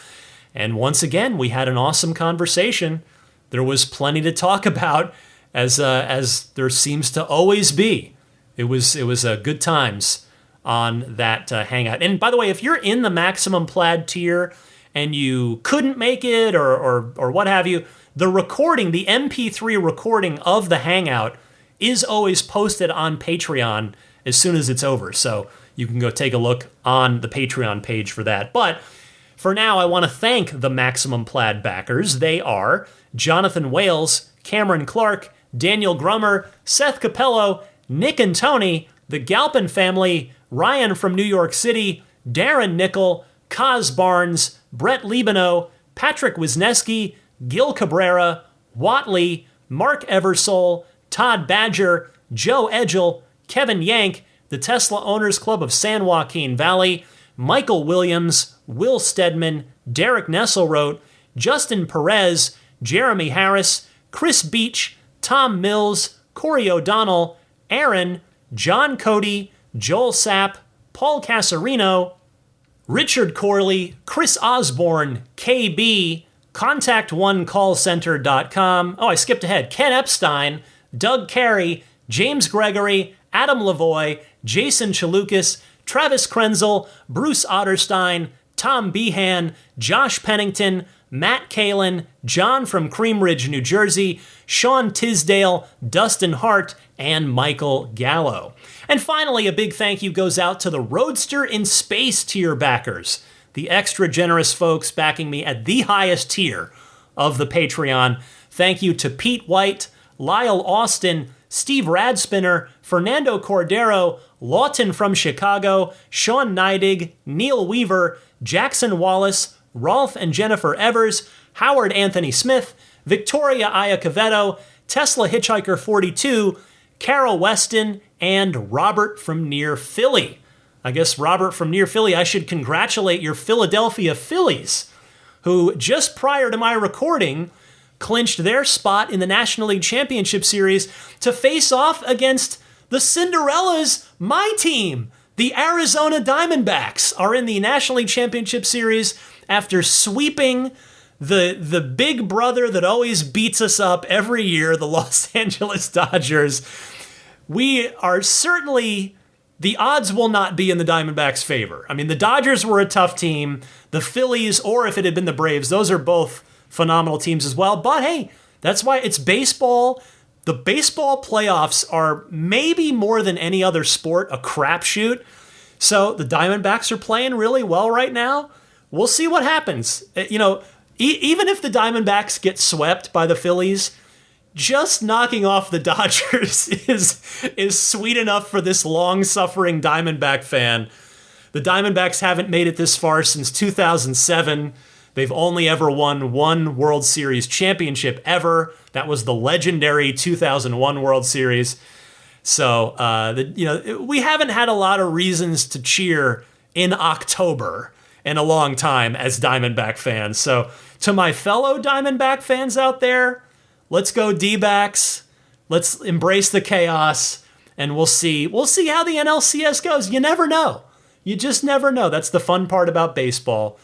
And once again, we had an awesome conversation. There was plenty to talk about, as there seems to always be. It was good times on that hangout. And by the way, if you're in the Maximum Plaid tier and you couldn't make it or what have you, the recording, the MP3 recording of the hangout is always posted on Patreon as soon as it's over. So you can go take a look on the Patreon page for that. But for now, I want to thank the Maximum Plaid backers. They are Jonathan Wales, Cameron Clark, Daniel Grummer, Seth Capello, Nick and Tony, the Galpin family, Ryan from New York City, Darren Nickel, Kaz Barnes, Brett Libano, Patrick Wisniewski, Gil Cabrera, Watley, Mark Eversole, Todd Badger, Joe Edgel, Kevin Yank, the Tesla Owners Club of San Joaquin Valley, Michael Williams, Will Stedman, Derek Nesselrote, Justin Perez, Jeremy Harris, Chris Beach, Tom Mills, Corey O'Donnell, Aaron, John Cody, Joel Sapp, Paul Casarino, Richard Corley, Chris Osborne, KB, ContactOneCallCenter.com. Oh, I skipped ahead. Ken Epstein, Doug Carey, James Gregory, Adam Lavoie, Jason Chalukas, Travis Krenzel, Bruce Otterstein, Tom Behan, Josh Pennington, Matt Kalin, John from Cream Ridge, New Jersey, Sean Tisdale, Dustin Hart, and Michael Gallo. And finally, a big thank you goes out to the Roadster in Space tier backers, the extra generous folks backing me at the highest tier of the Patreon. Thank you to Pete White, Lyle Austin, Steve Radspinner, Fernando Cordero, Lawton from Chicago, Sean Neidig, Neil Weaver, Jackson Wallace, Rolf and Jennifer Evers, Howard Anthony Smith, Victoria Iacovetto, Tesla Hitchhiker 42, Carol Weston, and Robert from near Philly. I guess Robert from near Philly, I should congratulate your Philadelphia Phillies, who just prior to my recording clinched their spot in the National League Championship Series to face off against the Cinderellas, my team. The Arizona Diamondbacks are in the National League Championship Series after sweeping the big brother that always beats us up every year, the Los Angeles Dodgers. We are certainly, the odds will not be in the Diamondbacks' favor. I mean, the Dodgers were a tough team. The Phillies, or if it had been the Braves, those are both phenomenal teams as well. But hey, that's why it's baseball. The baseball playoffs are maybe more than any other sport a crapshoot. So the Diamondbacks are playing really well right now. We'll see what happens. You know, even if the Diamondbacks get swept by the Phillies, just knocking off the Dodgers is sweet enough for this long-suffering Diamondback fan. The Diamondbacks haven't made it this far since 2007. They've only ever won one World Series championship ever. That was the legendary 2001 World Series. So, we haven't had a lot of reasons to cheer in October in a long time as Diamondback fans. So, to my fellow Diamondback fans out there, let's go D-backs. Let's embrace the chaos, and we'll see. We'll see how the NLCS goes. You never know. You just never know. That's the fun part about baseball.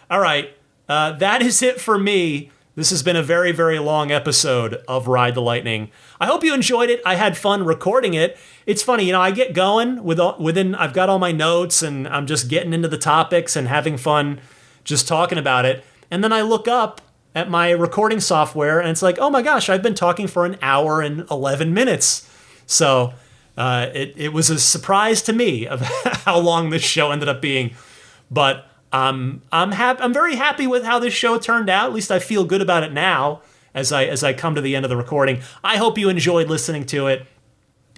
All right. That is it for me. This has been a very, very long episode of Ride the Lightning. I hope you enjoyed it. I had fun recording it. It's funny, I get going I've got all my notes and I'm just getting into the topics and having fun just talking about it. And then I look up at my recording software and it's like, oh my gosh, I've been talking for an hour and 11 minutes. So it was a surprise to me of how long this show ended up being. But I'm very happy with how this show turned out. At least I feel good about it now as I come to the end of the recording. I hope you enjoyed listening to it.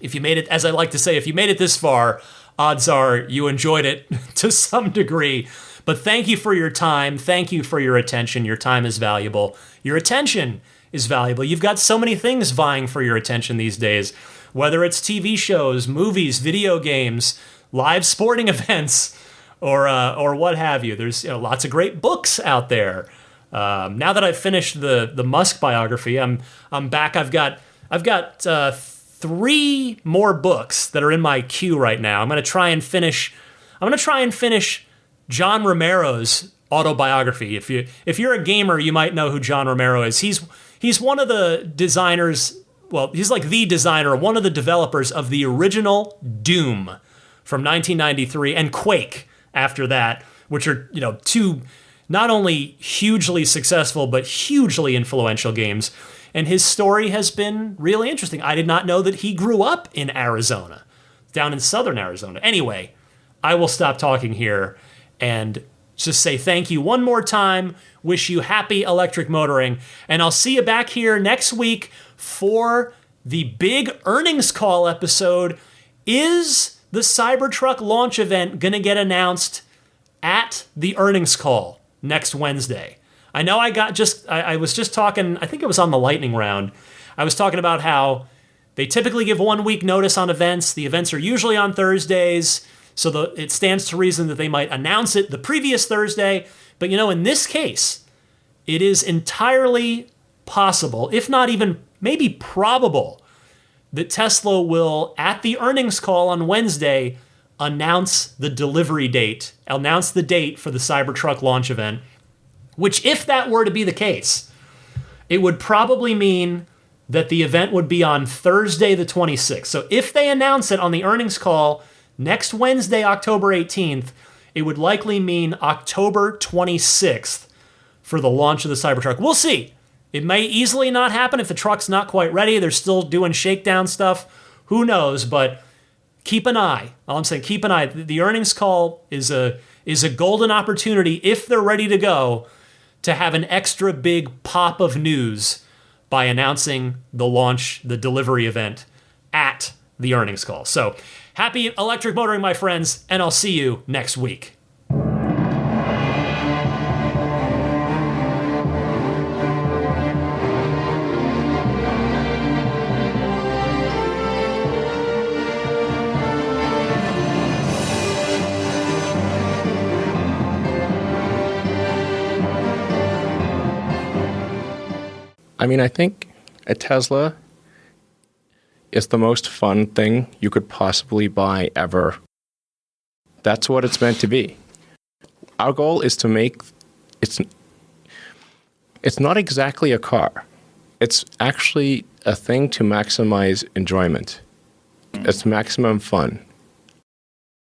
If you made it, as I like to say, if you made it this far, odds are you enjoyed it to some degree. But thank you for your time. Thank you for your attention. Your time is valuable. Your attention is valuable. You've got so many things vying for your attention these days, whether it's TV shows, movies, video games, live sporting events or what have you. There's lots of great books out there. Now that I've finished the Musk biography, I'm back. I've got 3 more books that are in my queue right now. I'm going to try and finish John Romero's autobiography. If you're a gamer, you might know who John Romero is. He's one of the designers. Well, he's like the designer, one of the developers of the original Doom from 1993 and Quake after that, which are 2 not only hugely successful but hugely influential games. And his story has been really interesting. I did not know that he grew up in Arizona, down in southern Arizona. Anyway, I will stop talking here and just say thank you one more time. Wish you happy electric motoring. And I'll see you back here next week for the big earnings call episode. Is the Cybertruck launch event going to get announced at the earnings call next Wednesday? I know I was just talking, I think it was on the lightning round. I was talking about how they typically give 1 week notice on events. The events are usually on Thursdays, so it stands to reason that they might announce it the previous Thursday. But in this case, it is entirely possible, if not even maybe probable, that Tesla will, at the earnings call on Wednesday, announce the delivery date, announce the date for the Cybertruck launch event. Which, if that were to be the case, it would probably mean that the event would be on Thursday the 26th. So if they announce it on the earnings call next Wednesday, October 18th, it would likely mean October 26th for the launch of the Cybertruck. We'll see. It may easily not happen if the truck's not quite ready. They're still doing shakedown stuff. Who knows? But keep an eye. All I'm saying, keep an eye. The earnings call is a golden opportunity, if they're ready to go, to have an extra big pop of news by announcing the launch, the delivery event at the earnings call. So happy electric motoring, my friends, and I'll see you next week. I mean, I think a Tesla is the most fun thing you could possibly buy ever. That's what it's meant to be. Our goal is to make it's not exactly a car. It's actually a thing to maximize enjoyment. It's maximum fun.